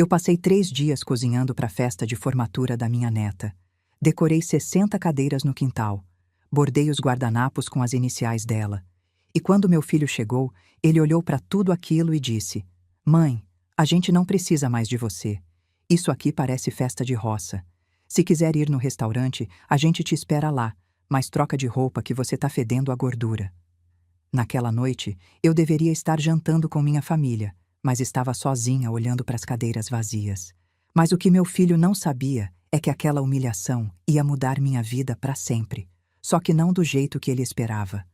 Eu passei 3 dias cozinhando para a festa de formatura da minha neta. Decorei 60 cadeiras no quintal. Bordei os guardanapos com as iniciais dela. E quando meu filho chegou, ele olhou para tudo aquilo e disse: "Mãe, a gente não precisa mais de você. Isso aqui parece festa de roça. Se quiser ir no restaurante, a gente te espera lá, mas troca de roupa que você tá fedendo a gordura." Naquela noite, eu deveria estar jantando com minha família, mas estava sozinha olhando para as cadeiras vazias. Mas o que meu filho não sabia é que aquela humilhação ia mudar minha vida para sempre, só que não do jeito que ele esperava.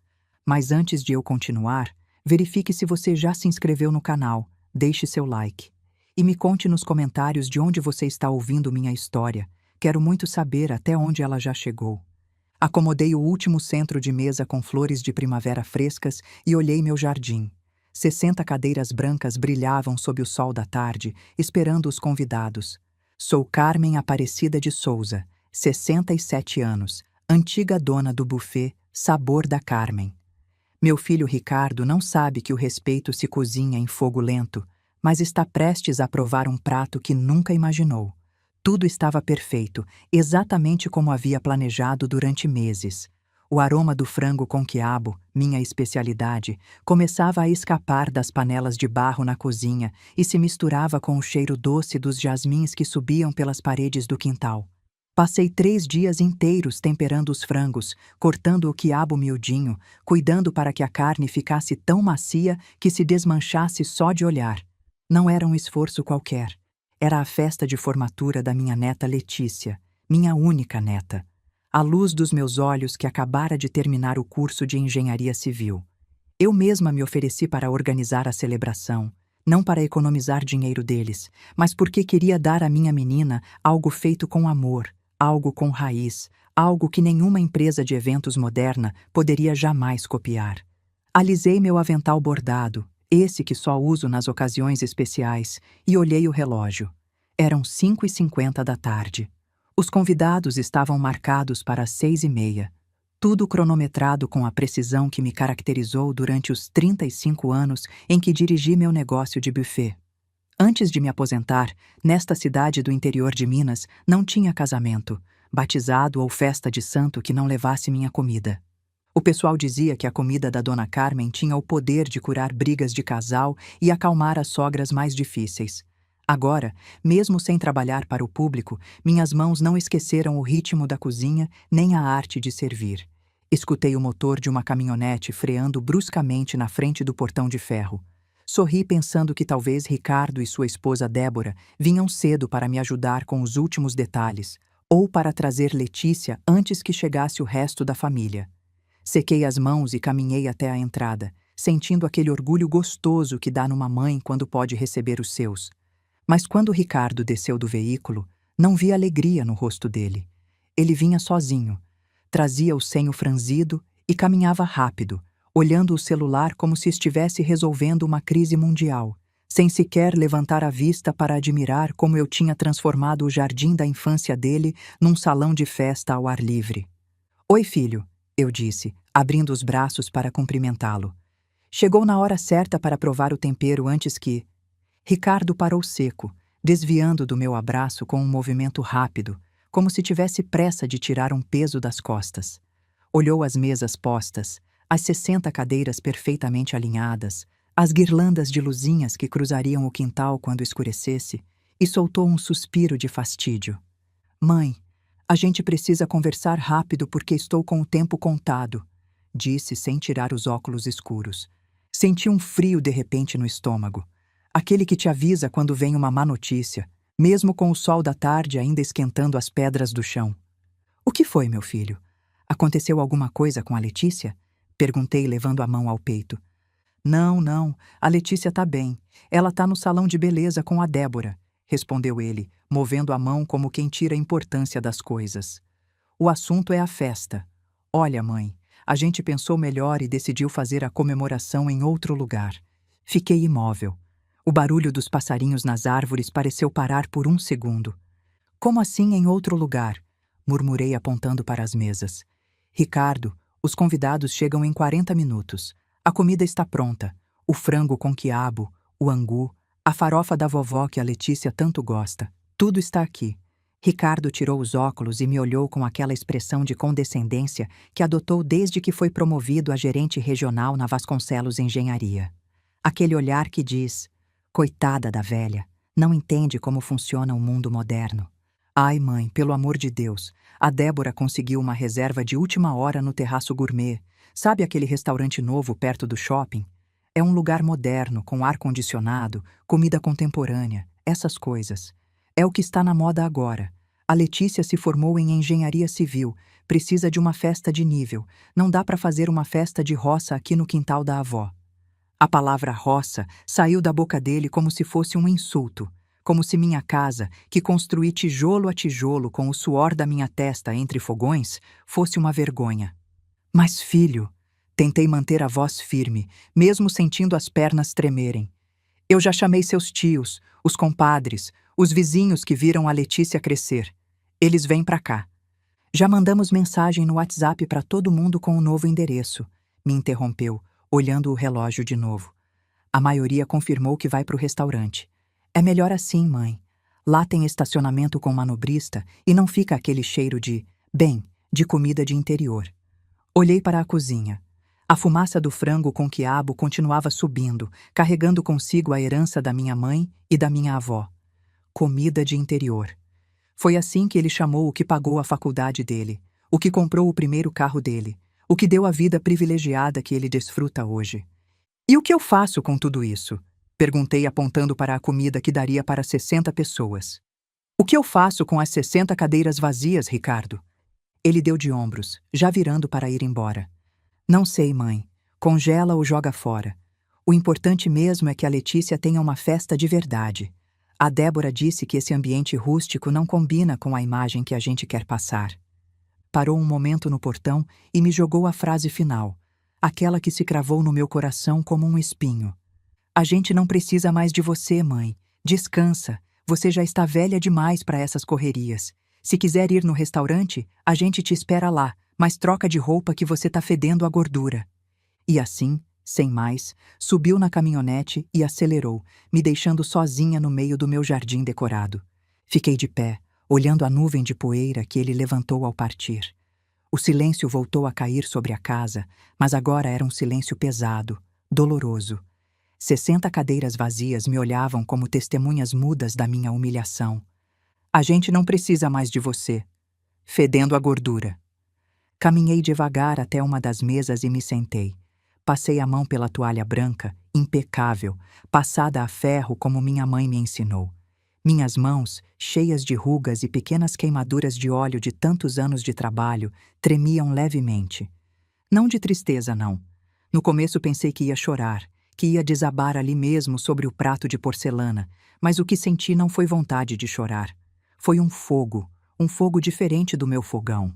Mas antes de eu continuar, verifique se você já se inscreveu no canal, deixe seu like. E me conte nos comentários de onde você está ouvindo minha história. Quero muito saber até onde ela já chegou. Acomodei o último centro de mesa com flores de primavera frescas e olhei meu jardim. 60 cadeiras brancas brilhavam sob o sol da tarde, esperando os convidados. Sou Carmen Aparecida de Souza, 67 anos, antiga dona do buffet Sabor da Carmen. Meu filho Ricardo não sabe que o respeito se cozinha em fogo lento, mas está prestes a provar um prato que nunca imaginou. Tudo estava perfeito, exatamente como havia planejado durante meses. O aroma do frango com quiabo, minha especialidade, começava a escapar das panelas de barro na cozinha e se misturava com o cheiro doce dos jasmins que subiam pelas paredes do quintal. Passei 3 dias inteiros temperando os frangos, cortando o quiabo miudinho, cuidando para que a carne ficasse tão macia que se desmanchasse só de olhar. Não era um esforço qualquer. Era a festa de formatura da minha neta Letícia, minha única neta. A luz dos meus olhos que acabara de terminar o curso de engenharia civil. Eu mesma me ofereci para organizar a celebração, não para economizar dinheiro deles, mas porque queria dar à minha menina algo feito com amor, algo com raiz, algo que nenhuma empresa de eventos moderna poderia jamais copiar. Alisei meu avental bordado, esse que só uso nas ocasiões especiais, e olhei o relógio. Eram 5h50 da tarde. Os convidados estavam marcados para as 6h30. Tudo cronometrado com a precisão que me caracterizou durante os 35 anos em que dirigi meu negócio de buffet. Antes de me aposentar, nesta cidade do interior de Minas, não tinha casamento, batizado ou festa de santo que não levasse minha comida. O pessoal dizia que a comida da Dona Carmen tinha o poder de curar brigas de casal e acalmar as sogras mais difíceis. Agora, mesmo sem trabalhar para o público, minhas mãos não esqueceram o ritmo da cozinha nem a arte de servir. Escutei o motor de uma caminhonete freando bruscamente na frente do portão de ferro. Sorri pensando que talvez Ricardo e sua esposa Débora vinham cedo para me ajudar com os últimos detalhes, ou para trazer Letícia antes que chegasse o resto da família. Sequei as mãos e caminhei até a entrada, sentindo aquele orgulho gostoso que dá numa mãe quando pode receber os seus. Mas quando Ricardo desceu do veículo, não vi alegria no rosto dele. Ele vinha sozinho, trazia o senho franzido e caminhava rápido, olhando o celular como se estivesse resolvendo uma crise mundial, sem sequer levantar a vista para admirar como eu tinha transformado o jardim da infância dele num salão de festa ao ar livre. "Oi, filho", eu disse, abrindo os braços para cumprimentá-lo. Chegou na hora certa para provar o tempero antes que... Ricardo parou seco, desviando do meu abraço com um movimento rápido, como se tivesse pressa de tirar um peso das costas. Olhou as mesas postas, as 60 cadeiras perfeitamente alinhadas, as guirlandas de luzinhas que cruzariam o quintal quando escurecesse, e soltou um suspiro de fastídio. "Mãe, a gente precisa conversar rápido porque estou com o tempo contado", disse sem tirar os óculos escuros. Senti um frio de repente no estômago. Aquele que te avisa quando vem uma má notícia, mesmo com o sol da tarde ainda esquentando as pedras do chão. "O que foi, meu filho? Aconteceu alguma coisa com a Letícia?" Perguntei, levando a mão ao peito. Não, a Letícia tá bem. Ela tá no salão de beleza com a Débora", respondeu ele, movendo a mão como quem tira a importância das coisas. "O assunto é a festa. Olha, mãe, a gente pensou melhor e decidiu fazer a comemoração em outro lugar." Fiquei imóvel. O barulho dos passarinhos nas árvores pareceu parar por um segundo. "Como assim em outro lugar?" murmurei apontando para as mesas. "Ricardo, os convidados chegam em 40 minutos. A comida está pronta. O frango com quiabo, o angu, A farofa da vovó que a Letícia tanto gosta. Tudo está aqui. Ricardo tirou os óculos e me olhou com aquela expressão de condescendência que adotou desde que foi promovido a gerente regional na Vasconcelos Engenharia. Aquele olhar que diz: coitada da velha, não entende como funciona o mundo moderno. Ai, mãe, pelo amor de Deus, a Débora conseguiu uma reserva de última hora no Terraço Gourmet. Sabe aquele restaurante novo perto do shopping? É um lugar moderno, com ar-condicionado, comida contemporânea, essas coisas. É o que está na moda agora. A Letícia se formou em engenharia civil, precisa de uma festa de nível. Não dá para fazer uma festa de roça aqui no quintal da avó. A palavra roça saiu da boca dele como se fosse um insulto, como se minha casa, que construí tijolo a tijolo com o suor da minha testa entre fogões, fosse uma vergonha. Mas, filho, tentei manter a voz firme, mesmo sentindo as pernas tremerem. Eu já chamei seus tios, os compadres, os vizinhos que viram a Letícia crescer. Eles vêm pra cá. Já mandamos mensagem no WhatsApp para todo mundo com o novo endereço. Me interrompeu, olhando o relógio de novo. A maioria confirmou que vai pro restaurante. É melhor assim, mãe. Lá tem estacionamento com manobrista e não fica aquele cheiro de comida de interior. Olhei para a cozinha. A fumaça do frango com quiabo continuava subindo, carregando consigo a herança da minha mãe e da minha avó. Comida de interior. Foi assim que ele chamou o que pagou a faculdade dele, o que comprou o primeiro carro dele, o que deu a vida privilegiada que ele desfruta hoje. E o que eu faço com tudo isso? Perguntei apontando para a comida que daria para 60 pessoas. O que eu faço com as 60 cadeiras vazias, Ricardo? Ele deu de ombros, já virando para ir embora. Não sei, mãe. Congela ou joga fora. O importante mesmo é que a Letícia tenha uma festa de verdade. A Débora disse que esse ambiente rústico não combina com a imagem que a gente quer passar. Parou um momento no portão e me jogou a frase final, aquela que se cravou no meu coração como um espinho. A gente não precisa mais de você, mãe. Descansa. Você já está velha demais para essas correrias. Se quiser ir no restaurante, a gente te espera lá, mas troca de roupa que você tá fedendo a gordura. E assim, sem mais, subiu na caminhonete e acelerou, me deixando sozinha no meio do meu jardim decorado. Fiquei de pé, olhando a nuvem de poeira que ele levantou ao partir. O silêncio voltou a cair sobre a casa, mas agora era um silêncio pesado, doloroso. 60 cadeiras vazias me olhavam como testemunhas mudas da minha humilhação. A gente não precisa mais de você. Fedendo a gordura. Caminhei devagar até uma das mesas e me sentei. Passei a mão pela toalha branca, impecável, passada a ferro como minha mãe me ensinou. Minhas mãos, cheias de rugas e pequenas queimaduras de óleo de tantos anos de trabalho, tremiam levemente. Não de tristeza, não. No começo pensei que ia chorar, que ia desabar ali mesmo sobre o prato de porcelana, mas o que senti não foi vontade de chorar. Foi um fogo diferente do meu fogão.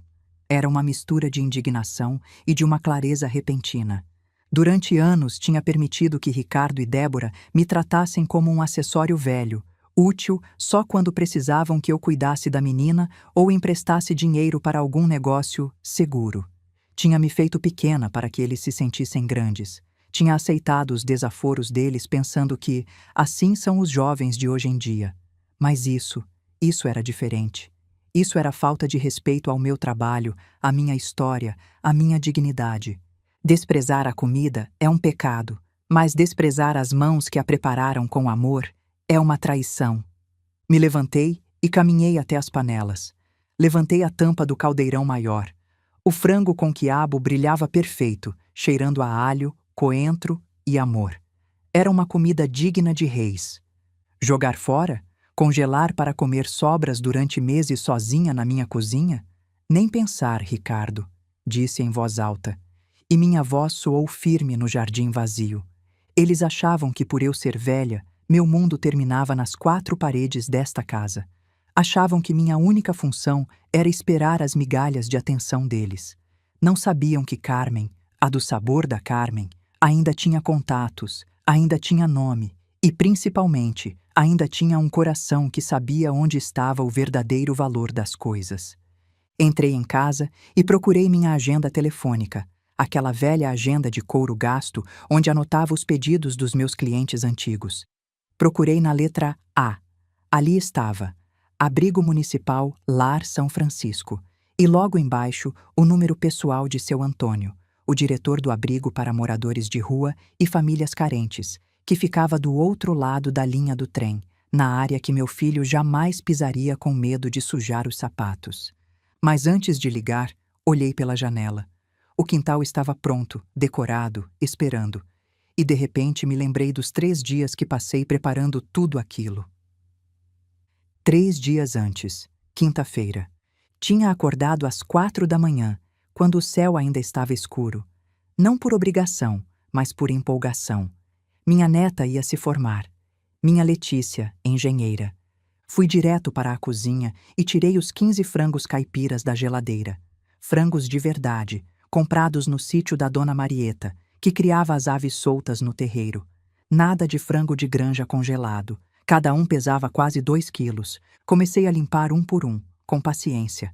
Era uma mistura de indignação e de uma clareza repentina. Durante anos tinha permitido que Ricardo e Débora me tratassem como um acessório velho, útil só quando precisavam que eu cuidasse da menina ou emprestasse dinheiro para algum negócio seguro. Tinha me feito pequena para que eles se sentissem grandes. Tinha aceitado os desaforos deles pensando que assim são os jovens de hoje em dia. Mas isso era diferente. Isso era falta de respeito ao meu trabalho, à minha história, à minha dignidade. Desprezar a comida é um pecado, mas desprezar as mãos que a prepararam com amor é uma traição. Me levantei e caminhei até as panelas. Levantei a tampa do caldeirão maior. O frango com quiabo brilhava perfeito, cheirando a alho, coentro e amor. Era uma comida digna de reis. Jogar fora? Congelar para comer sobras durante meses sozinha na minha cozinha? Nem pensar, Ricardo, disse em voz alta. E minha voz soou firme no jardim vazio. Eles achavam que por eu ser velha, meu mundo terminava nas 4 paredes desta casa. Achavam que minha única função era esperar as migalhas de atenção deles. Não sabiam que Carmen, a do sabor da Carmen, ainda tinha contatos, ainda tinha nome e, principalmente, ainda tinha um coração que sabia onde estava o verdadeiro valor das coisas. Entrei em casa e procurei minha agenda telefônica, aquela velha agenda de couro gasto onde anotava os pedidos dos meus clientes antigos. Procurei na letra A. Ali estava: Abrigo Municipal Lar São Francisco. E logo embaixo, o número pessoal de seu Antônio, o diretor do abrigo para moradores de rua e famílias carentes, que ficava do outro lado da linha do trem, na área que meu filho jamais pisaria com medo de sujar os sapatos. Mas antes de ligar, olhei pela janela. O quintal estava pronto, decorado, esperando. E de repente me lembrei dos 3 dias que passei preparando tudo aquilo. 3 dias antes, quinta-feira. Tinha acordado às 4 da manhã, quando o céu ainda estava escuro. Não por obrigação, mas por empolgação. Minha neta ia se formar. Minha Letícia, engenheira. Fui direto para a cozinha e tirei os 15 frangos caipiras da geladeira. Frangos de verdade, comprados no sítio da Dona Marieta, que criava as aves soltas no terreiro. Nada de frango de granja congelado. Cada um pesava quase 2 quilos. Comecei a limpar um por um, com paciência.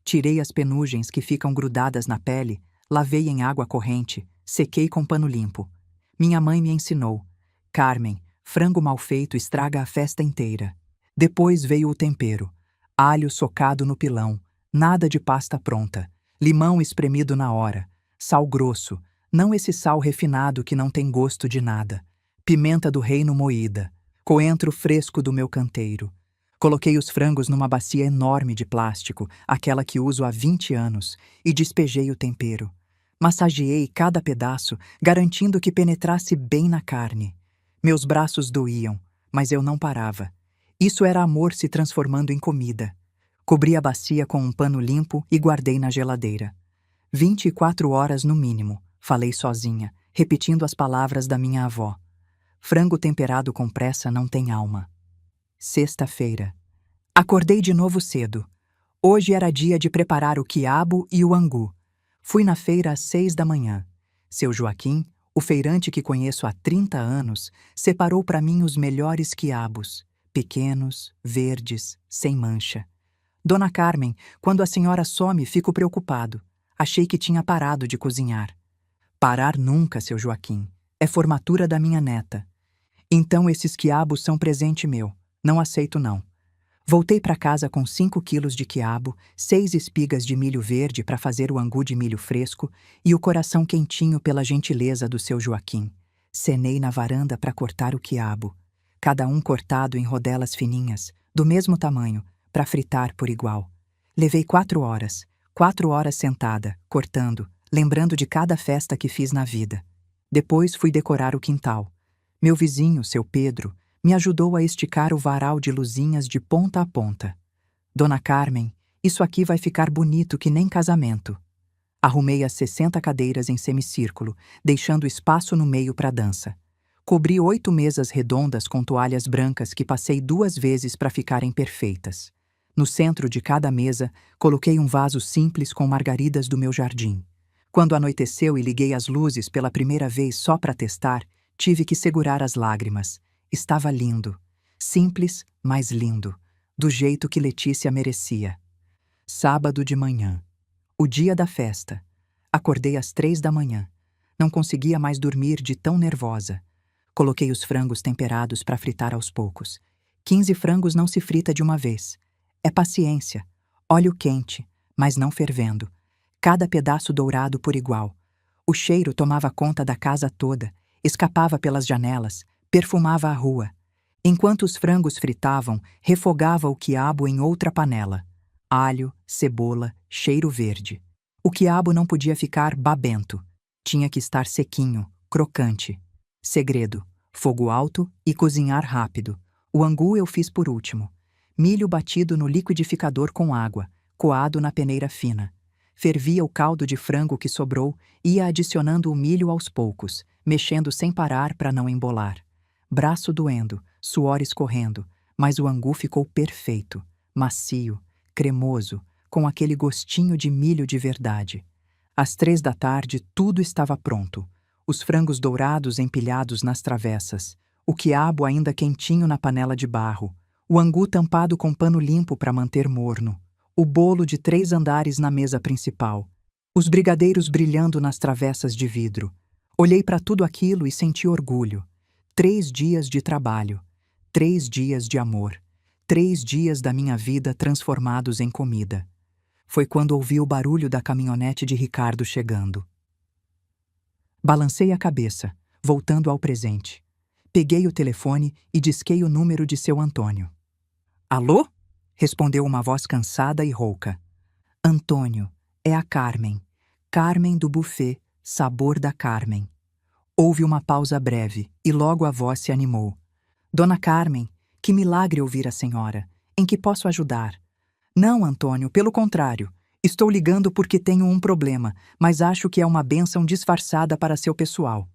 Tirei as penugens que ficam grudadas na pele, lavei em água corrente, sequei com pano limpo. Minha mãe me ensinou: Carmen, frango mal feito estraga a festa inteira. Depois veio o tempero. Alho socado no pilão, nada de pasta pronta, limão espremido na hora, sal grosso, não esse sal refinado que não tem gosto de nada, pimenta do reino moída, coentro fresco do meu canteiro. Coloquei os frangos numa bacia enorme de plástico, aquela que uso há 20 anos, e despejei o tempero. Massageei cada pedaço, garantindo que penetrasse bem na carne. Meus braços doíam, mas eu não parava. Isso era amor se transformando em comida. Cobri a bacia com um pano limpo e guardei na geladeira. 24 horas no mínimo, falei sozinha, repetindo as palavras da minha avó. Frango temperado com pressa não tem alma. Sexta-feira. Acordei de novo cedo. Hoje era dia de preparar o quiabo e o angu. Fui na feira às 6 da manhã. Seu Joaquim, o feirante que conheço há 30 anos, separou para mim os melhores quiabos, pequenos, verdes, sem mancha. Dona Carmen, quando a senhora some, fico preocupado. Achei que tinha parado de cozinhar. Parar nunca, seu Joaquim. É formatura da minha neta. Então esses quiabos são presente meu. Não aceito, não. Voltei para casa com 5 quilos de quiabo, 6 espigas de milho verde para fazer o angu de milho fresco e o coração quentinho pela gentileza do seu Joaquim. Cenei na varanda para cortar o quiabo, cada um cortado em rodelas fininhas, do mesmo tamanho, para fritar por igual. Levei 4 horas, 4 horas sentada, cortando, lembrando de cada festa que fiz na vida. Depois fui decorar o quintal. Meu vizinho, seu Pedro, me ajudou a esticar o varal de luzinhas de ponta a ponta. Dona Carmen, isso aqui vai ficar bonito que nem casamento. Arrumei as 60 cadeiras em semicírculo, deixando espaço no meio para dança. Cobri 8 mesas redondas com toalhas brancas que passei 2 vezes para ficarem perfeitas. No centro de cada mesa, coloquei um vaso simples com margaridas do meu jardim. Quando anoiteceu e liguei as luzes pela primeira vez só para testar, tive que segurar as lágrimas. Estava lindo. Simples, mas lindo. Do jeito que Letícia merecia. Sábado de manhã. O dia da festa. Acordei às 3 da manhã. Não conseguia mais dormir de tão nervosa. Coloquei os frangos temperados para fritar aos poucos. 15 frangos não se frita de uma vez. É paciência. Óleo quente, mas não fervendo. Cada pedaço dourado por igual. O cheiro tomava conta da casa toda, escapava pelas janelas, perfumava a rua. Enquanto os frangos fritavam, refogava o quiabo em outra panela. Alho, cebola, cheiro verde. O quiabo não podia ficar babento. Tinha que estar sequinho, crocante. Segredo: fogo alto e cozinhar rápido. O angu eu fiz por último. Milho batido no liquidificador com água, coado na peneira fina. Fervia o caldo de frango que sobrou e ia adicionando o milho aos poucos, mexendo sem parar para não embolar. Braço doendo, suor escorrendo, mas o angu ficou perfeito, macio, cremoso, com aquele gostinho de milho de verdade. Às 3 da tarde tudo estava pronto. Os frangos dourados empilhados nas travessas, o quiabo ainda quentinho na panela de barro, o angu tampado com pano limpo para manter morno, o bolo de 3 andares na mesa principal, os brigadeiros brilhando nas travessas de vidro. Olhei para tudo aquilo e senti orgulho. 3 dias de trabalho. 3 dias de amor. 3 dias da minha vida transformados em comida. Foi quando ouvi o barulho da caminhonete de Ricardo chegando. Balancei a cabeça, voltando ao presente. Peguei o telefone e disquei o número de seu Antônio. Alô? Respondeu uma voz cansada e rouca. Antônio, é a Carmen. Carmen do buffet, sabor da Carmen. Houve uma pausa breve e logo a voz se animou. Dona Carmen, que milagre ouvir a senhora. Em que posso ajudar? Não, Antônio, pelo contrário. Estou ligando porque tenho um problema, mas acho que é uma bênção disfarçada para seu pessoal.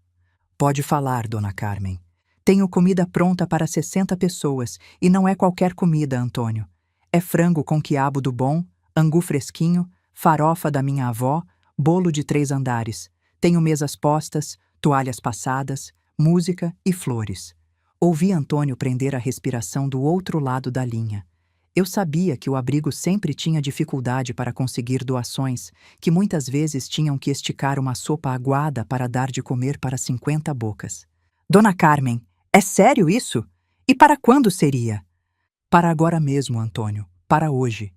Pode falar, Dona Carmen. Tenho comida pronta para 60 pessoas e não é qualquer comida, Antônio. É frango com quiabo do bom, angu fresquinho, farofa da minha avó, bolo de 3 andares. Tenho mesas postas, toalhas passadas, música e flores. Ouvi Antônio prender a respiração do outro lado da linha. Eu sabia que o abrigo sempre tinha dificuldade para conseguir doações, que muitas vezes tinham que esticar uma sopa aguada para dar de comer para 50 bocas. Dona Carmen, é sério isso? E para quando seria? Para agora mesmo, Antônio. Para hoje.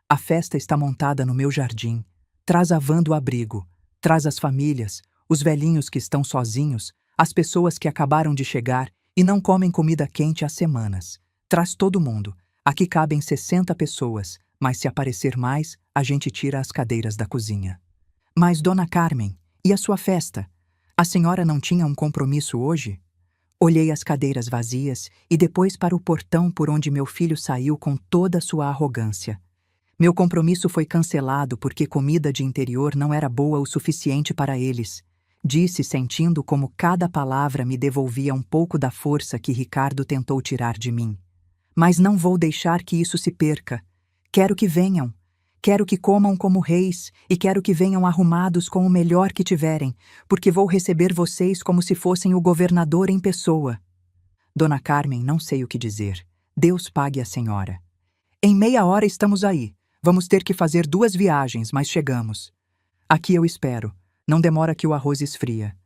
A festa está montada no meu jardim. Traz a van do abrigo. Traz as famílias, os velhinhos que estão sozinhos, as pessoas que acabaram de chegar e não comem comida quente há semanas. Traz todo mundo. Aqui cabem 60 pessoas, mas se aparecer mais, a gente tira as cadeiras da cozinha. Mas, Dona Carmen, e a sua festa? A senhora não tinha um compromisso hoje? Olhei as cadeiras vazias e depois para o portão por onde meu filho saiu com toda a sua arrogância. Meu compromisso foi cancelado porque comida de interior não era boa o suficiente para eles. Disse sentindo como cada palavra me devolvia um pouco da força que Ricardo tentou tirar de mim. Mas não vou deixar que isso se perca. Quero que venham. Quero que comam como reis e quero que venham arrumados com o melhor que tiverem, porque vou receber vocês como se fossem o governador em pessoa. Dona Carmen, não sei o que dizer. Deus pague a senhora. Em meia hora estamos aí. Vamos ter que fazer 2 viagens, mas chegamos. Aqui eu espero. Não demora que o arroz esfria.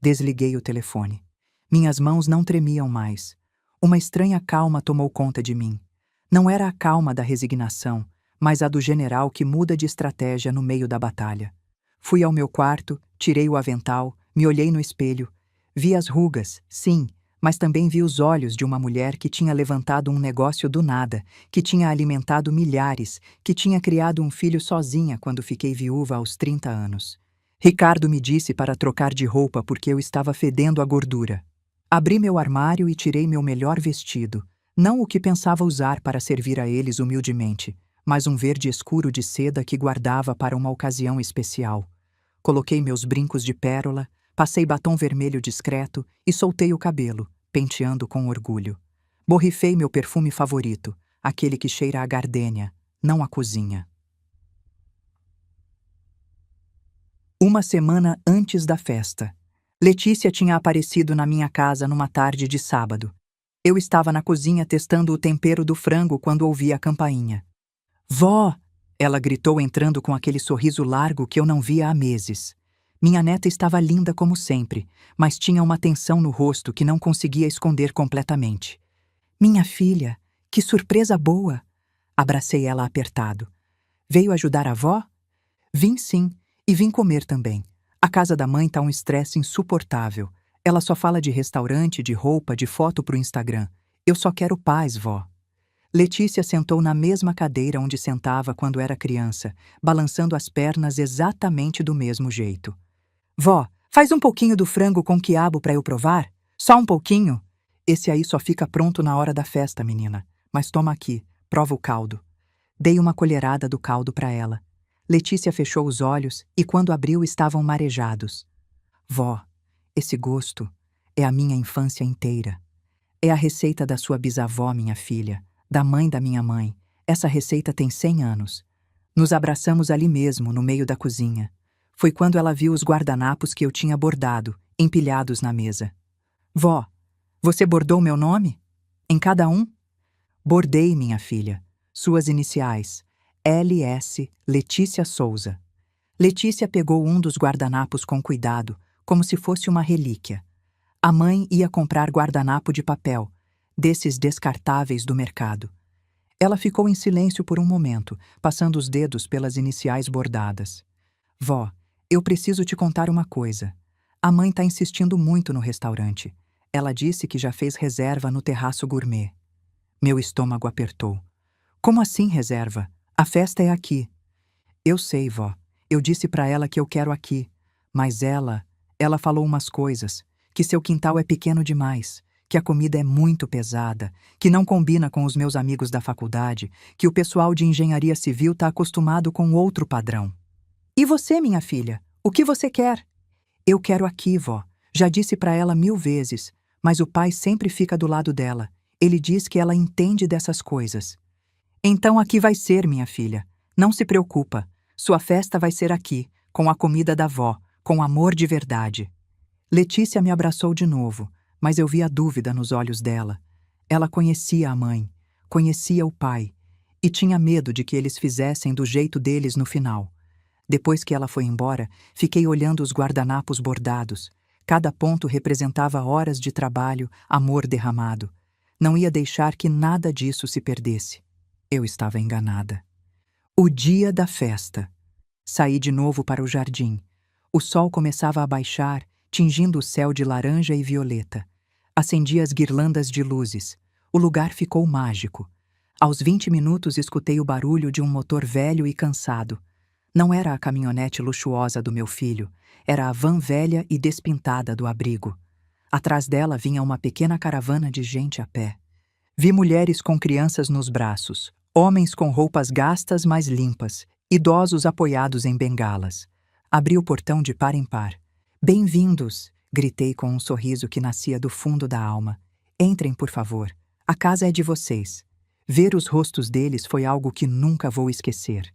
Desliguei o telefone. Minhas mãos não tremiam mais. Uma estranha calma tomou conta de mim. Não era a calma da resignação, mas a do general que muda de estratégia no meio da batalha. Fui ao meu quarto, tirei o avental, me olhei no espelho. Vi as rugas, sim, mas também vi os olhos de uma mulher que tinha levantado um negócio do nada, que tinha alimentado milhares, que tinha criado um filho sozinha quando fiquei viúva aos 30 anos. Ricardo me disse para trocar de roupa porque eu estava fedendo a gordura. Abri meu armário e tirei meu melhor vestido, não o que pensava usar para servir a eles humildemente, mas um verde escuro de seda que guardava para uma ocasião especial. Coloquei meus brincos de pérola, passei batom vermelho discreto e soltei o cabelo, penteando com orgulho. Borrifei meu perfume favorito, aquele que cheira a gardênia, não a cozinha. Uma semana antes da festa. Letícia tinha aparecido na minha casa numa tarde de sábado. Eu estava na cozinha testando o tempero do frango quando ouvi a campainha. Vó! Ela gritou entrando com aquele sorriso largo que eu não via há meses. Minha neta estava linda como sempre, mas tinha uma tensão no rosto que não conseguia esconder completamente. Minha filha, que surpresa boa! Abracei ela apertado. Veio ajudar a avó? Vim sim, e vim comer também. A casa da mãe tá um estresse insuportável. Ela só fala de restaurante, de roupa, de foto pro Instagram. Eu só quero paz, vó. Letícia sentou na mesma cadeira onde sentava quando era criança, balançando as pernas exatamente do mesmo jeito. Vó, faz um pouquinho do frango com quiabo para eu provar? Só um pouquinho? Esse aí só fica pronto na hora da festa, menina. Mas toma aqui, prova o caldo. Dei uma colherada do caldo para ela. Letícia fechou os olhos e quando abriu estavam marejados. Vó, esse gosto é a minha infância inteira. É a receita da sua bisavó, minha filha, da mãe da minha mãe. Essa receita tem 100 anos. Nos abraçamos ali mesmo, no meio da cozinha. Foi quando ela viu os guardanapos que eu tinha bordado, empilhados na mesa. Vó, você bordou meu nome? Em cada um? Bordei, minha filha. Suas iniciais. L.S. Letícia Souza. Letícia pegou um dos guardanapos com cuidado, como se fosse uma relíquia. A mãe ia comprar guardanapo de papel. desses descartáveis do mercado. Ela ficou em silêncio por um momento, passando os dedos pelas iniciais bordadas. Vó, eu preciso te contar uma coisa. A mãe está insistindo muito no restaurante. Ela disse que já fez reserva no terraço gourmet. Meu estômago apertou. Como assim reserva? A festa é aqui. Eu sei, vó. Eu disse para ela que eu quero aqui. Mas ela falou umas coisas, que seu quintal é pequeno demais, que a comida é muito pesada, que não combina com os meus amigos da faculdade, que o pessoal de engenharia civil está acostumado com outro padrão. E você, minha filha? O que você quer? Eu quero aqui, vó. Já disse para ela 1000 vezes, mas o pai sempre fica do lado dela. Ele diz que ela entende dessas coisas. Então aqui vai ser, minha filha. Não se preocupa. Sua festa vai ser aqui, com a comida da vó, com amor de verdade. Letícia me abraçou de novo, mas eu vi a dúvida nos olhos dela. Ela conhecia a mãe, conhecia o pai, e tinha medo de que eles fizessem do jeito deles no final. Depois que ela foi embora, fiquei olhando os guardanapos bordados. Cada ponto representava horas de trabalho, amor derramado. Não ia deixar que nada disso se perdesse. Eu estava enganada. O dia da festa. Saí de novo para o jardim. O sol começava a baixar, tingindo o céu de laranja e violeta. Acendi as guirlandas de luzes. O lugar ficou mágico. Aos 20 minutos escutei o barulho de um motor velho e cansado. Não era a caminhonete luxuosa do meu filho, era a van velha e despintada do abrigo. Atrás dela vinha uma pequena caravana de gente a pé. Vi mulheres com crianças nos braços, homens com roupas gastas mas limpas, idosos apoiados em bengalas. Abri o portão de par em par. Bem-vindos! Gritei com um sorriso que nascia do fundo da alma. Entrem, por favor. A casa é de vocês. Ver os rostos deles foi algo que nunca vou esquecer.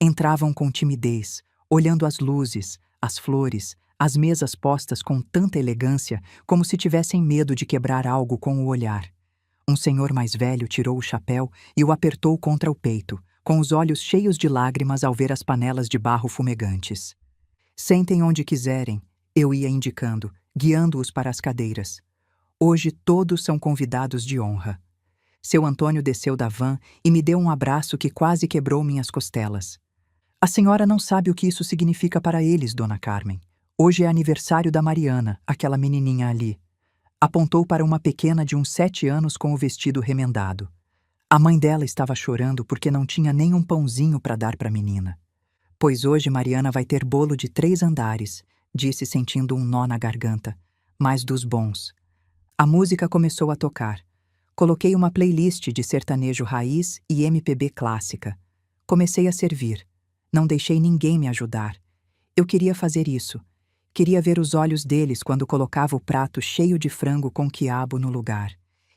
Entravam com timidez, olhando as luzes, as flores, as mesas postas com tanta elegância como se tivessem medo de quebrar algo com o olhar. Um senhor mais velho tirou o chapéu e o apertou contra o peito, com os olhos cheios de lágrimas ao ver as panelas de barro fumegantes. Sentem onde quiserem, eu ia indicando, guiando-os para as cadeiras. Hoje todos são convidados de honra. Seu Antônio desceu da van e me deu um abraço que quase quebrou minhas costelas. A senhora não sabe o que isso significa para eles, dona Carmen. Hoje é aniversário da Mariana, aquela menininha ali. Apontou para uma pequena de uns 7 anos com o vestido remendado. A mãe dela estava chorando porque não tinha nem um pãozinho para dar para a menina. Pois hoje Mariana vai ter bolo de 3 andares, disse sentindo um nó na garganta, mas dos bons. A música começou a tocar. Coloquei uma playlist de sertanejo raiz e MPB clássica. Comecei a servir. Não deixei ninguém me ajudar. Eu queria fazer isso. Queria ver os olhos deles quando colocava o prato cheio de frango com quiabo no lugar.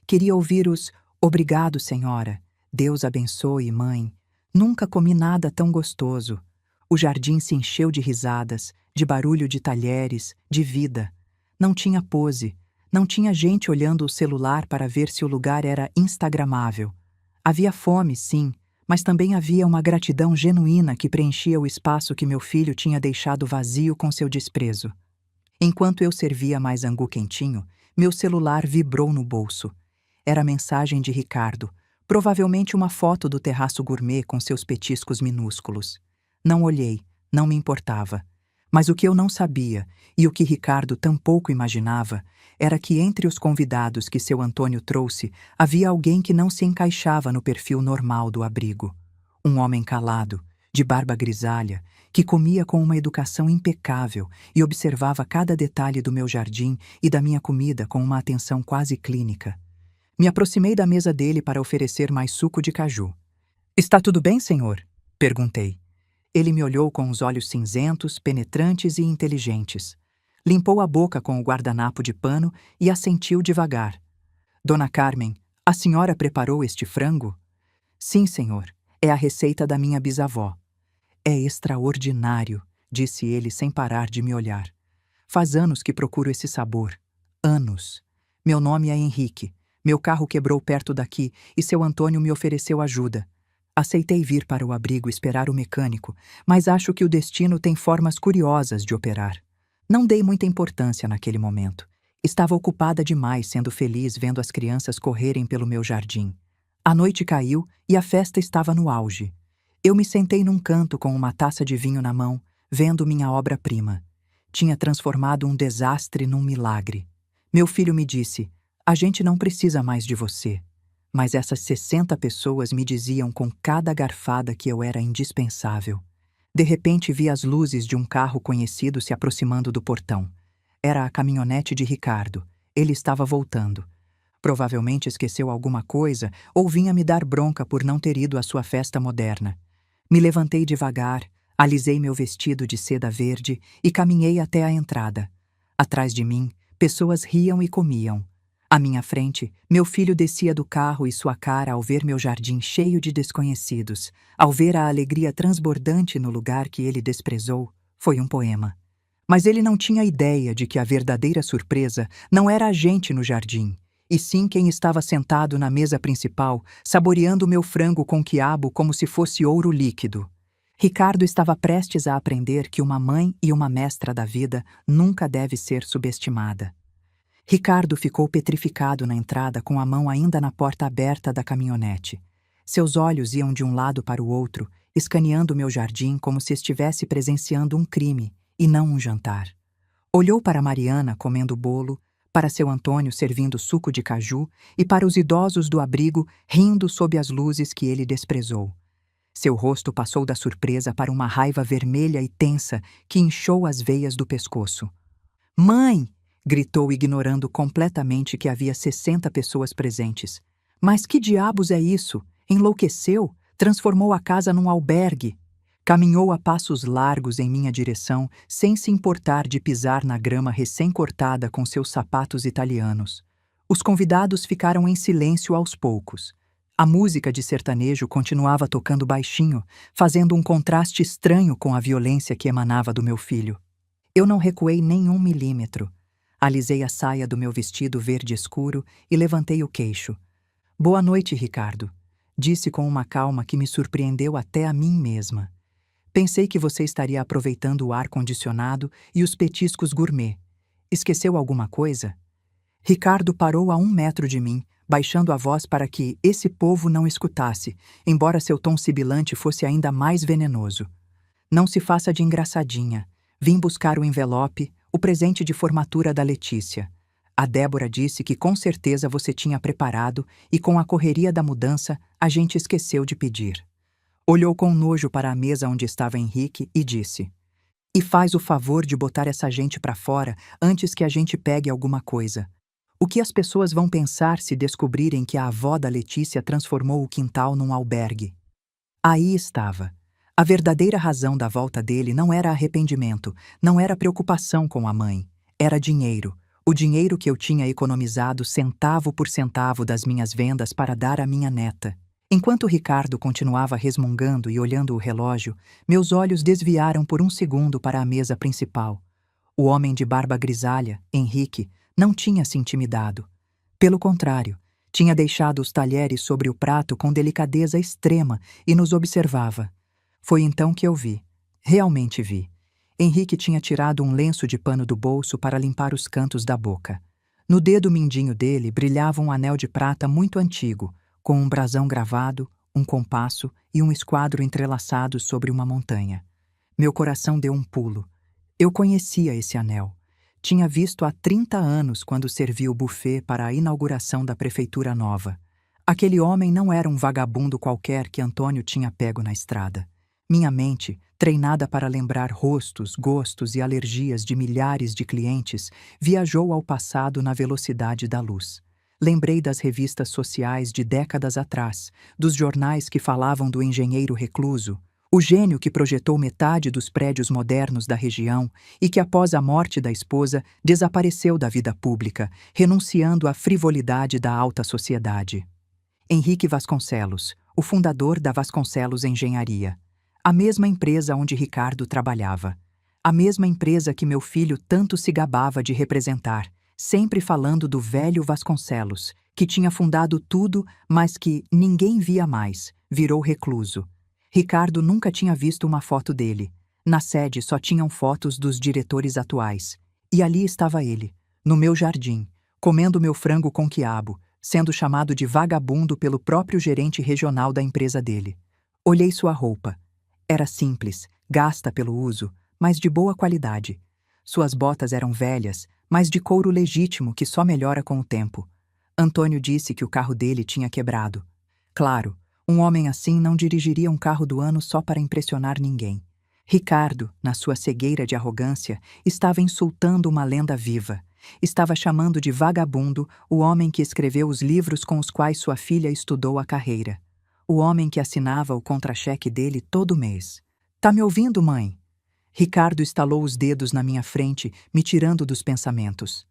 Queria ouvir os "Obrigado, senhora. Deus abençoe, mãe. Nunca comi nada tão gostoso." O jardim se encheu de risadas, de barulho de talheres, de vida. Não tinha pose. Não tinha gente olhando o celular para ver se o lugar era instagramável. Havia fome, sim, mas também havia uma gratidão genuína que preenchia o espaço que meu filho tinha deixado vazio com seu desprezo. Enquanto eu servia mais angu quentinho, meu celular vibrou no bolso. Era a mensagem de Ricardo, provavelmente uma foto do terraço gourmet com seus petiscos minúsculos. Não olhei, não me importava. Mas o que eu não sabia, e o que Ricardo tampouco imaginava, era que entre os convidados que seu Antônio trouxe, havia alguém que não se encaixava no perfil normal do abrigo. Um homem calado, de barba grisalha, que comia com uma educação impecável e observava cada detalhe do meu jardim e da minha comida com uma atenção quase clínica. Me aproximei da mesa dele para oferecer mais suco de caju. "Está tudo bem, senhor?" perguntei. Ele me olhou com os olhos cinzentos, penetrantes e inteligentes. Limpou a boca com o guardanapo de pano e assentiu devagar. "Dona Carmen, a senhora preparou este frango?" "Sim, senhor. É a receita da minha bisavó." "É extraordinário", disse ele sem parar de me olhar. "Faz anos que procuro esse sabor. Anos. Meu nome é Henrique. Meu carro quebrou perto daqui e seu Antônio me ofereceu ajuda. Aceitei vir para o abrigo esperar o mecânico, mas acho que o destino tem formas curiosas de operar. Não dei muita importância naquele momento. Estava ocupada demais sendo feliz vendo as crianças correrem pelo meu jardim. A noite caiu e a festa estava no auge. Eu me sentei num canto com uma taça de vinho na mão, vendo minha obra-prima. Tinha transformado um desastre num milagre. Meu filho me disse: "A gente não precisa mais de você." Mas essas 60 pessoas me diziam com cada garfada que eu era indispensável. De repente vi as luzes de um carro conhecido se aproximando do portão. Era a caminhonete de Ricardo. Ele estava voltando. Provavelmente esqueceu alguma coisa ou vinha me dar bronca por não ter ido à sua festa moderna. Me levantei devagar, alisei meu vestido de seda verde e caminhei até a entrada. Atrás de mim, pessoas riam e comiam. À minha frente, meu filho descia do carro e sua cara ao ver meu jardim cheio de desconhecidos, ao ver a alegria transbordante no lugar que ele desprezou, foi um poema. Mas ele não tinha ideia de que a verdadeira surpresa não era a gente no jardim, e sim quem estava sentado na mesa principal, saboreando meu frango com quiabo como se fosse ouro líquido. Ricardo estava prestes a aprender que uma mãe e uma mestra da vida nunca deve ser subestimada. Ricardo ficou petrificado na entrada com a mão ainda na porta aberta da caminhonete. Seus olhos iam de um lado para o outro, escaneando meu jardim como se estivesse presenciando um crime e não um jantar. Olhou para Mariana comendo bolo, para seu Antônio servindo suco de caju e para os idosos do abrigo rindo sob as luzes que ele desprezou. Seu rosto passou da surpresa para uma raiva vermelha e tensa que inchou as veias do pescoço. "Mãe!" gritou, ignorando completamente que havia 60 pessoas presentes. "Mas que diabos é isso? Enlouqueceu? Transformou a casa num albergue." Caminhou a passos largos em minha direção, sem se importar de pisar na grama recém-cortada com seus sapatos italianos. Os convidados ficaram em silêncio aos poucos. A música de sertanejo continuava tocando baixinho, fazendo um contraste estranho com a violência que emanava do meu filho. Eu não recuei nem 1 milímetro. Alisei a saia do meu vestido verde escuro e levantei o queixo. "Boa noite, Ricardo", disse com uma calma que me surpreendeu até a mim mesma. "Pensei que você estaria aproveitando o ar-condicionado e os petiscos gourmet. Esqueceu alguma coisa?" Ricardo parou a 1 metro de mim, baixando a voz para que esse povo não escutasse, embora seu tom sibilante fosse ainda mais venenoso. "Não se faça de engraçadinha. Vim buscar o envelope, o presente de formatura da Letícia. A Débora disse que com certeza você tinha preparado e com a correria da mudança a gente esqueceu de pedir." Olhou com nojo para a mesa onde estava Henrique e disse: "E faz o favor de botar essa gente para fora antes que a gente pegue alguma coisa. O que as pessoas vão pensar se descobrirem que a avó da Letícia transformou o quintal num albergue?" Aí estava. A verdadeira razão da volta dele não era arrependimento, não era preocupação com a mãe. Era dinheiro. O dinheiro que eu tinha economizado centavo por centavo das minhas vendas para dar à minha neta. Enquanto Ricardo continuava resmungando e olhando o relógio, meus olhos desviaram por 1 segundo para a mesa principal. O homem de barba grisalha, Henrique, não tinha se intimidado. Pelo contrário, tinha deixado os talheres sobre o prato com delicadeza extrema e nos observava. Foi então que eu vi. Realmente vi. Henrique tinha tirado um lenço de pano do bolso para limpar os cantos da boca. No dedo mindinho dele brilhava um anel de prata muito antigo, com um brasão gravado, um compasso e um esquadro entrelaçados sobre uma montanha. Meu coração deu um pulo. Eu conhecia esse anel. Tinha visto há 30 anos quando servi o buffet para a inauguração da prefeitura nova. Aquele homem não era um vagabundo qualquer que Antônio tinha pego na estrada. Minha mente, treinada para lembrar rostos, gostos e alergias de milhares de clientes, viajou ao passado na velocidade da luz. Lembrei das revistas sociais de décadas atrás, dos jornais que falavam do engenheiro recluso, o gênio que projetou metade dos prédios modernos da região e que, após a morte da esposa, desapareceu da vida pública, renunciando à frivolidade da alta sociedade. Henrique Vasconcelos, o fundador da Vasconcelos Engenharia. A mesma empresa onde Ricardo trabalhava. A mesma empresa que meu filho tanto se gabava de representar, sempre falando do velho Vasconcelos, que tinha fundado tudo, mas que ninguém via mais, virou recluso. Ricardo nunca tinha visto uma foto dele. Na sede só tinham fotos dos diretores atuais. E ali estava ele, no meu jardim, comendo meu frango com quiabo, sendo chamado de vagabundo pelo próprio gerente regional da empresa dele. Olhei sua roupa. Era simples, gasta pelo uso, mas de boa qualidade. Suas botas eram velhas, mas de couro legítimo que só melhora com o tempo. Antônio disse que o carro dele tinha quebrado. Claro, um homem assim não dirigiria um carro do ano só para impressionar ninguém. Ricardo, na sua cegueira de arrogância, estava insultando uma lenda viva. Estava chamando de vagabundo o homem que escreveu os livros com os quais sua filha estudou a carreira. O homem que assinava o contra-cheque dele todo mês. Tá me ouvindo, mãe? Ricardo estalou os dedos na minha frente, me tirando dos pensamentos.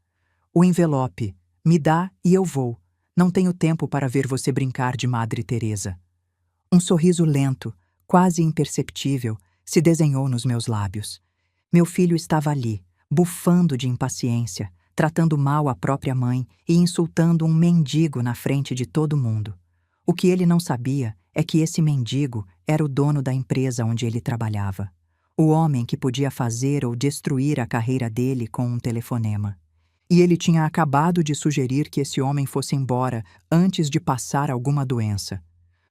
O envelope. Me dá e eu vou. Não tenho tempo para ver você brincar de Madre Teresa. Um sorriso lento, quase imperceptível, se desenhou nos meus lábios. Meu filho estava ali, bufando de impaciência, tratando mal a própria mãe e insultando um mendigo na frente de todo mundo. O que ele não sabia é que esse mendigo era o dono da empresa onde ele trabalhava. O homem que podia fazer ou destruir a carreira dele com um telefonema. E ele tinha acabado de sugerir que esse homem fosse embora antes de passar alguma doença.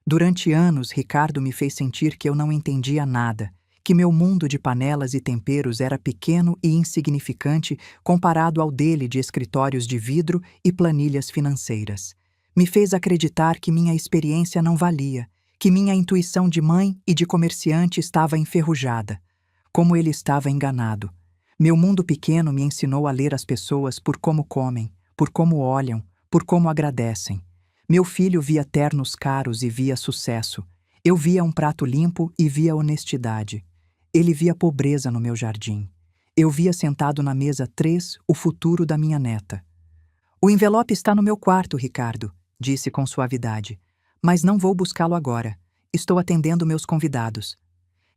Durante anos, Ricardo me fez sentir que eu não entendia nada, que meu mundo de panelas e temperos era pequeno e insignificante comparado ao dele de escritórios de vidro e planilhas financeiras. Me fez acreditar que minha experiência não valia, que minha intuição de mãe e de comerciante estava enferrujada. Como ele estava enganado. Meu mundo pequeno me ensinou a ler as pessoas por como comem, por como olham, por como agradecem. Meu filho via ternos caros e via sucesso. Eu via um prato limpo e via honestidade. Ele via pobreza no meu jardim. Eu via sentado na mesa 3 o futuro da minha neta. O envelope está no meu quarto, Ricardo, disse com suavidade. Mas não vou buscá-lo agora. Estou atendendo meus convidados.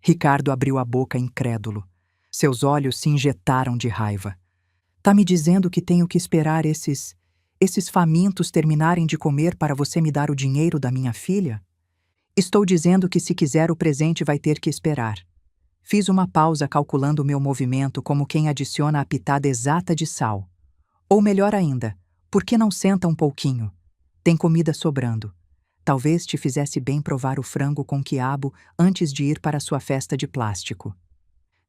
Ricardo abriu a boca incrédulo. Seus olhos se injetaram de raiva. Tá me dizendo que tenho que esperar esses famintos terminarem de comer para você me dar o dinheiro da minha filha? Estou dizendo que se quiser o presente vai ter que esperar. Fiz uma pausa calculando o meu movimento como quem adiciona a pitada exata de sal. Ou melhor ainda, por que não senta um pouquinho? Tem comida sobrando. Talvez te fizesse bem provar o frango com quiabo antes de ir para sua festa de plástico.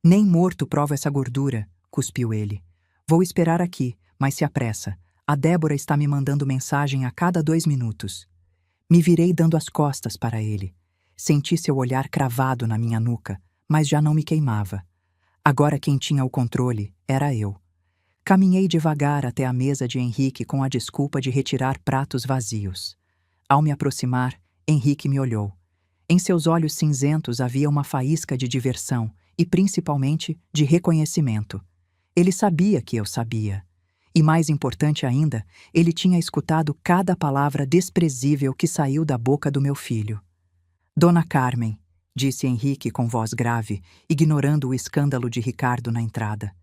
Nem morto provo essa gordura, cuspiu ele. Vou esperar aqui, mas se apressa. A Débora está me mandando mensagem a cada 2 minutos. Me virei dando as costas para ele. Senti seu olhar cravado na minha nuca, mas já não me queimava. Agora quem tinha o controle era eu. Caminhei devagar até a mesa de Henrique com a desculpa de retirar pratos vazios. Ao me aproximar, Henrique me olhou. Em seus olhos cinzentos havia uma faísca de diversão e, principalmente, de reconhecimento. Ele sabia que eu sabia. E, mais importante ainda, ele tinha escutado cada palavra desprezível que saiu da boca do meu filho. Dona Carmen, disse Henrique com voz grave, ignorando o escândalo de Ricardo na entrada.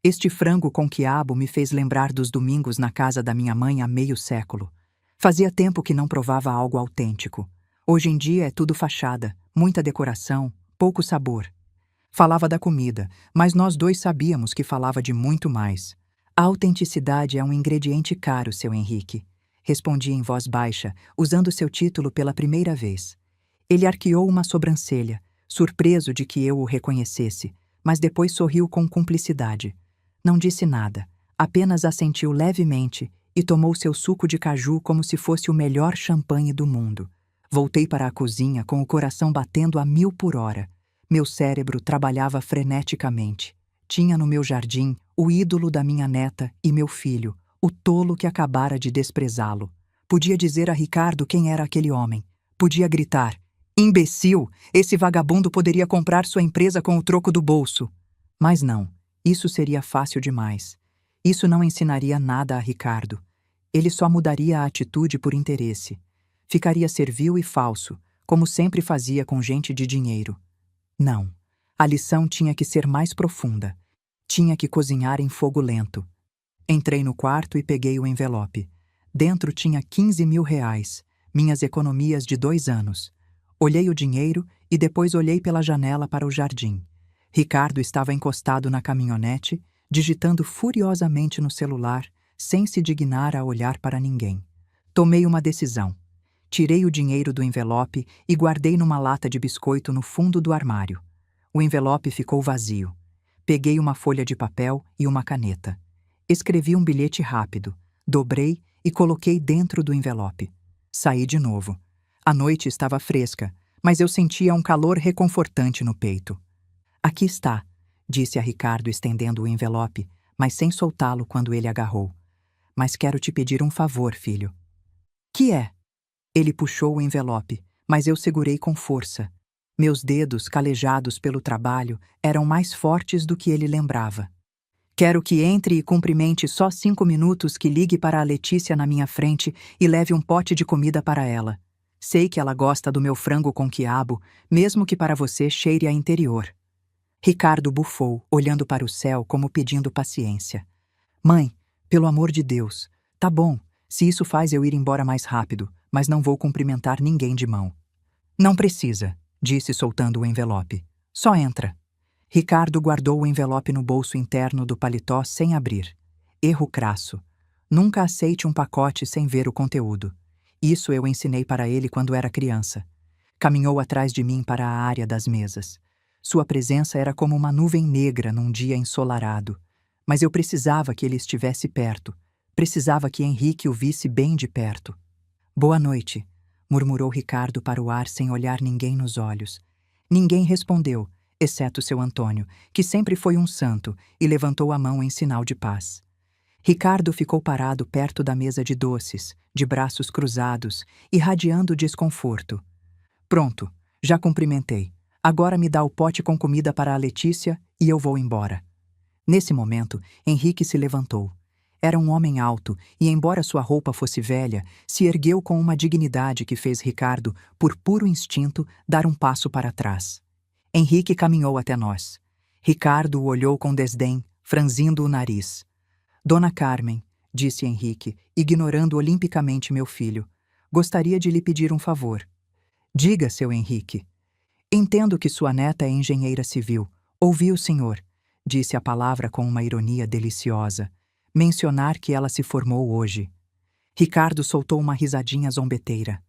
Este frango com quiabo me fez lembrar dos domingos na casa da minha mãe há meio século. Fazia tempo que não provava algo autêntico. Hoje em dia é tudo fachada, muita decoração, pouco sabor. Falava da comida, mas nós dois sabíamos que falava de muito mais. A autenticidade é um ingrediente caro, seu Henrique. Respondi em voz baixa, usando seu título pela primeira vez. Ele arqueou uma sobrancelha, surpreso de que eu o reconhecesse, mas depois sorriu com cumplicidade. Não disse nada, apenas assentiu levemente e tomou seu suco de caju como se fosse o melhor champanhe do mundo. Voltei para a cozinha com o coração batendo a 1000 por hora. Meu cérebro trabalhava freneticamente. Tinha no meu jardim o ídolo da minha neta e meu filho, o tolo que acabara de desprezá-lo. Podia dizer a Ricardo quem era aquele homem. Podia gritar: imbecil! Esse vagabundo poderia comprar sua empresa com o troco do bolso. Mas não, isso seria fácil demais. Isso não ensinaria nada a Ricardo. Ele só mudaria a atitude por interesse. Ficaria servil e falso, como sempre fazia com gente de dinheiro. Não, a lição tinha que ser mais profunda. Tinha que cozinhar em fogo lento. Entrei no quarto e peguei o envelope. Dentro tinha 15.000 reais, minhas economias de 2 anos. Olhei o dinheiro e depois olhei pela janela para o jardim. Ricardo estava encostado na caminhonete, digitando furiosamente no celular, sem se dignar a olhar para ninguém. Tomei uma decisão. Tirei o dinheiro do envelope e guardei numa lata de biscoito no fundo do armário. O envelope ficou vazio. Peguei uma folha de papel e uma caneta. Escrevi um bilhete rápido, dobrei e coloquei dentro do envelope. Saí de novo. A noite estava fresca, mas eu sentia um calor reconfortante no peito. Aqui está, disse a Ricardo estendendo o envelope, mas sem soltá-lo quando ele agarrou. Mas quero te pedir um favor, filho. Que é? Ele puxou o envelope, mas eu segurei com força. Meus dedos, calejados pelo trabalho, eram mais fortes do que ele lembrava. Quero que entre e cumprimente só 5 minutos que ligue para a Letícia na minha frente e leve um pote de comida para ela. Sei que ela gosta do meu frango com quiabo, mesmo que para você cheire a interior. Ricardo bufou, olhando para o céu como pedindo paciência. Mãe, pelo amor de Deus, tá bom, se isso faz eu ir embora mais rápido, mas não vou cumprimentar ninguém de mão. Não precisa, disse soltando o envelope. Só entra. Ricardo guardou o envelope no bolso interno do paletó sem abrir. Erro crasso. Nunca aceite um pacote sem ver o conteúdo. Isso eu ensinei para ele quando era criança. Caminhou atrás de mim para a área das mesas. Sua presença era como uma nuvem negra num dia ensolarado. Mas eu precisava que ele estivesse perto. Precisava que Henrique o visse bem de perto. Boa noite, murmurou Ricardo para o ar sem olhar ninguém nos olhos. Ninguém respondeu, exceto seu Antônio, que sempre foi um santo, e levantou a mão em sinal de paz. Ricardo ficou parado perto da mesa de doces, de braços cruzados, irradiando desconforto. Pronto, já cumprimentei. Agora me dá o pote com comida para a Letícia e eu vou embora. Nesse momento, Henrique se levantou. Era um homem alto e, embora sua roupa fosse velha, se ergueu com uma dignidade que fez Ricardo, por puro instinto, dar um passo para trás. Henrique caminhou até nós. Ricardo o olhou com desdém, franzindo o nariz. Dona Carmen, disse Henrique, ignorando olimpicamente meu filho, gostaria de lhe pedir um favor. Diga, seu Henrique. Entendo que sua neta é engenheira civil. Ouvi o senhor, disse a palavra com uma ironia deliciosa. Mencionar que ela se formou hoje. Ricardo soltou uma risadinha zombeteira.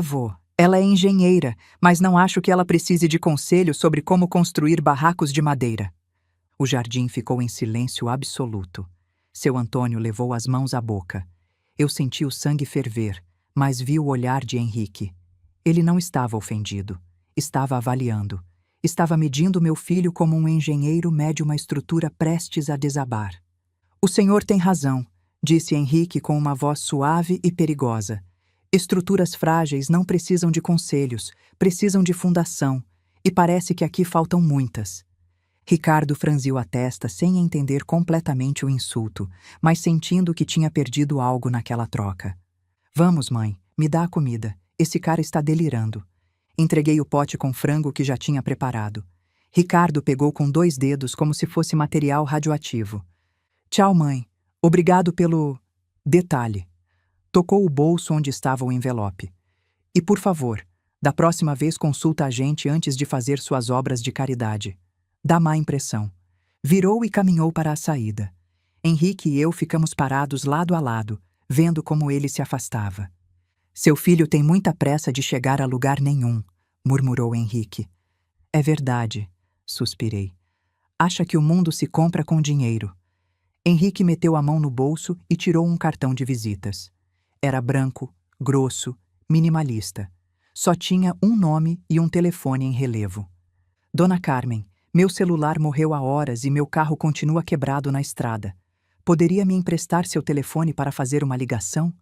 Vô, ela é engenheira, mas não acho que ela precise de conselho sobre como construir barracos de madeira. O jardim ficou em silêncio absoluto. Seu Antônio levou as mãos à boca. Eu senti o sangue ferver, mas vi o olhar de Henrique. Ele não estava ofendido. Estava avaliando. Estava medindo meu filho como um engenheiro mede uma estrutura prestes a desabar. O senhor tem razão, disse Henrique com uma voz suave e perigosa. Estruturas frágeis não precisam de conselhos, precisam de fundação, e parece que aqui faltam muitas. Ricardo franziu a testa sem entender completamente o insulto, mas sentindo que tinha perdido algo naquela troca. Vamos, mãe, me dá a comida. Esse cara está delirando. Entreguei o pote com frango que já tinha preparado. Ricardo pegou com 2 dedos como se fosse material radioativo. Tchau, mãe. Obrigado pelo... detalhe. Tocou o bolso onde estava o envelope. E, por favor, da próxima vez consulta a gente antes de fazer suas obras de caridade. Dá má impressão. Virou e caminhou para a saída. Henrique e eu ficamos parados lado a lado, vendo como ele se afastava. Seu filho tem muita pressa de chegar a lugar nenhum, murmurou Henrique. É verdade, suspirei. Acha que o mundo se compra com dinheiro. Henrique meteu a mão no bolso e tirou um cartão de visitas. Era branco, grosso, minimalista. Só tinha um nome e um telefone em relevo. Dona Carmen, meu celular morreu há horas e meu carro continua quebrado na estrada. Poderia me emprestar seu telefone para fazer uma ligação?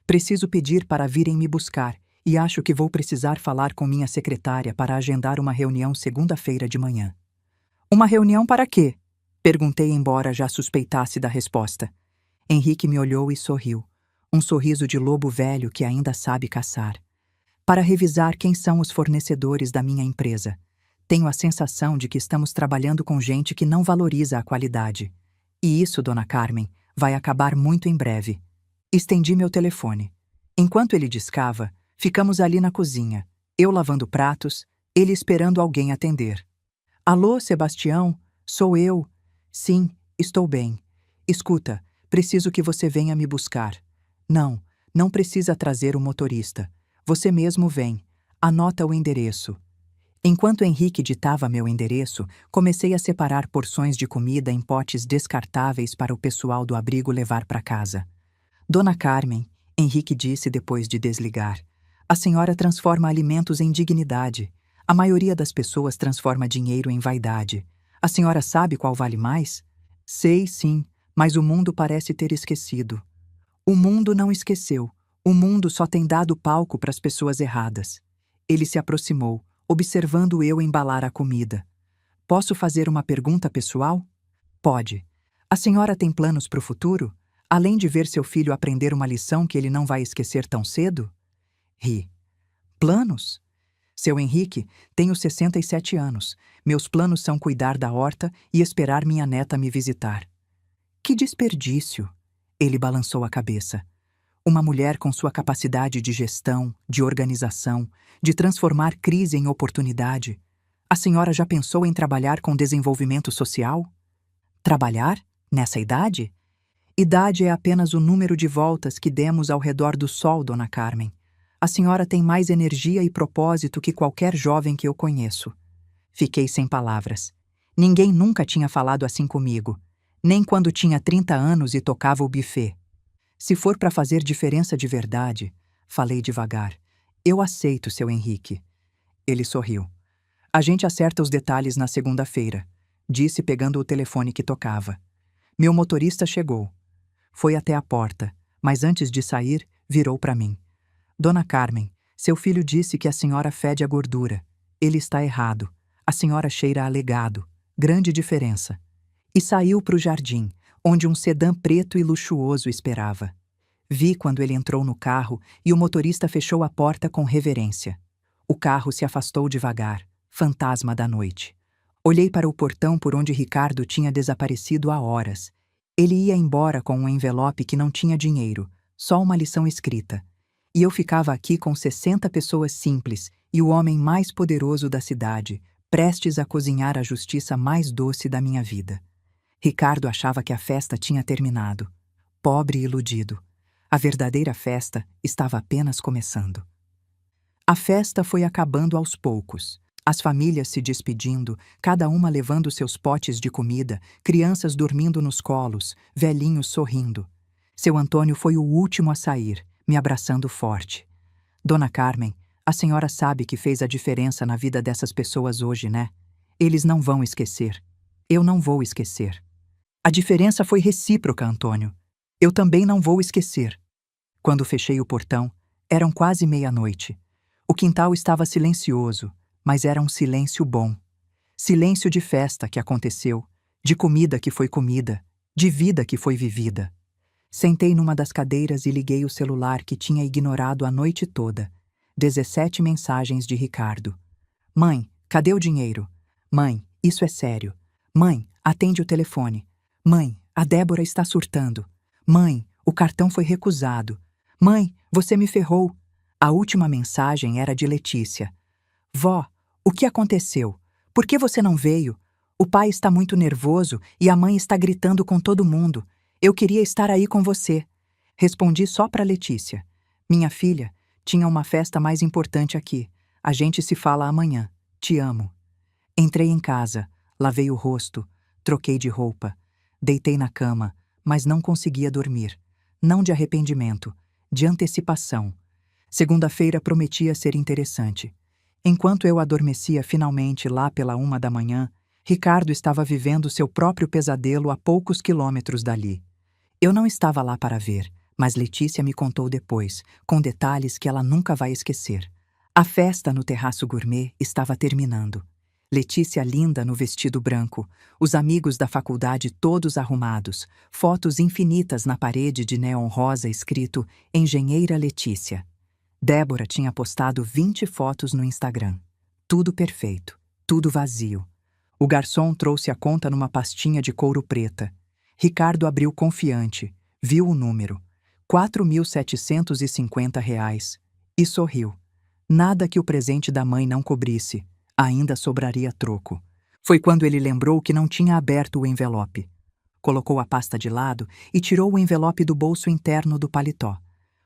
Preciso pedir para virem me buscar e acho que vou precisar falar com minha secretária para agendar uma reunião segunda-feira de manhã. Uma reunião para quê? Perguntei, embora já suspeitasse da resposta. Henrique me olhou e sorriu. Um sorriso de lobo velho que ainda sabe caçar. Para revisar quem são os fornecedores da minha empresa. Tenho a sensação de que estamos trabalhando com gente que não valoriza a qualidade. E isso, Dona Carmen, vai acabar muito em breve. Estendi meu telefone. Enquanto ele discava, ficamos ali na cozinha, eu lavando pratos, ele esperando alguém atender. Alô, Sebastião? Sou eu. Sim, estou bem. Escuta, Preciso que você venha me buscar. Não, não precisa trazer o motorista. Você mesmo vem. Anota o endereço. Enquanto Henrique ditava meu endereço, comecei a separar porções de comida em potes descartáveis para o pessoal do abrigo levar para casa. Dona Carmen, Henrique disse depois de desligar, a senhora transforma alimentos em dignidade. A maioria das pessoas transforma dinheiro em vaidade. A senhora sabe qual vale mais? Sei, sim, mas o mundo parece ter esquecido. O mundo não esqueceu. O mundo só tem dado palco para as pessoas erradas. Ele se aproximou, observando eu embalar a comida. Posso fazer uma pergunta pessoal? Pode. A senhora tem planos para o futuro? Além de ver seu filho aprender uma lição que ele não vai esquecer tão cedo? Ri. Planos? Seu Henrique, tenho 67 anos. Meus planos são cuidar da horta e esperar minha neta me visitar. Que desperdício! Ele balançou a cabeça. Uma mulher com sua capacidade de gestão, de organização, de transformar crise em oportunidade. A senhora já pensou em trabalhar com desenvolvimento social? Trabalhar? Nessa idade? Idade é apenas o número de voltas que demos ao redor do sol, Dona Carmen. A senhora tem mais energia e propósito que qualquer jovem que eu conheço. Fiquei sem palavras. Ninguém nunca tinha falado assim comigo, nem quando tinha 30 anos e tocava o buffet. Se for para fazer diferença de verdade, falei devagar, eu aceito, seu Henrique. Ele sorriu. A gente acerta os detalhes na segunda-feira, disse pegando o telefone que tocava. Meu motorista chegou. Foi até a porta, mas antes de sair, virou para mim. Dona Carmen, seu filho disse que a senhora fede a gordura. Ele está errado. A senhora cheira a legado. Grande diferença. E saiu para o jardim, onde um sedã preto e luxuoso esperava. Vi quando ele entrou no carro e o motorista fechou a porta com reverência. O carro se afastou devagar, fantasma da noite. Olhei para o portão por onde Ricardo tinha desaparecido há horas. Ele ia embora com um envelope que não tinha dinheiro, só uma lição escrita. E eu ficava aqui com 60 pessoas simples e o homem mais poderoso da cidade, prestes a cozinhar a justiça mais doce da minha vida. Ricardo achava que a festa tinha terminado. Pobre e iludido. A verdadeira festa estava apenas começando. A festa foi acabando aos poucos. As famílias se despedindo, cada uma levando seus potes de comida, crianças dormindo nos colos, velhinhos sorrindo. Seu Antônio foi o último a sair, me abraçando forte. Dona Carmen, a senhora sabe que fez a diferença na vida dessas pessoas hoje, né? Eles não vão esquecer. Eu não vou esquecer. A diferença foi recíproca, Antônio. Eu também não vou esquecer. Quando fechei o portão, eram quase meia-noite. O quintal estava silencioso, mas era um silêncio bom. Silêncio de festa que aconteceu, de comida que foi comida, de vida que foi vivida. Sentei numa das cadeiras e liguei o celular que tinha ignorado a noite toda. 17 mensagens de Ricardo. Mãe, cadê o dinheiro? Mãe, isso é sério. Mãe, atende o telefone. Mãe, a Débora está surtando. Mãe, o cartão foi recusado. Mãe, você me ferrou. A última mensagem era de Letícia. Vó, o que aconteceu? Por que você não veio? O pai está muito nervoso e a mãe está gritando com todo mundo. Eu queria estar aí com você. Respondi só para Letícia. Minha filha, tinha uma festa mais importante aqui. A gente se fala amanhã. Te amo. Entrei em casa, lavei o rosto, troquei de roupa. Deitei na cama, mas não conseguia dormir. Não de arrependimento, de antecipação. Segunda-feira prometia ser interessante. Enquanto eu adormecia finalmente lá pela 1 da manhã, Ricardo estava vivendo seu próprio pesadelo a poucos quilômetros dali. Eu não estava lá para ver, mas Letícia me contou depois, com detalhes que ela nunca vai esquecer. A festa no terraço gourmet estava terminando. Letícia linda no vestido branco, os amigos da faculdade todos arrumados, fotos infinitas na parede de neon rosa escrito Engenheira Letícia. Débora tinha postado 20 fotos no Instagram. Tudo perfeito, tudo vazio. O garçom trouxe a conta numa pastinha de couro preta. Ricardo abriu confiante, viu o número, R$ 4.750, e sorriu. Nada que o presente da mãe não cobrisse. Ainda sobraria troco. Foi quando ele lembrou que não tinha aberto o envelope. colocou a pasta de lado e tirou o envelope do bolso interno do paletó.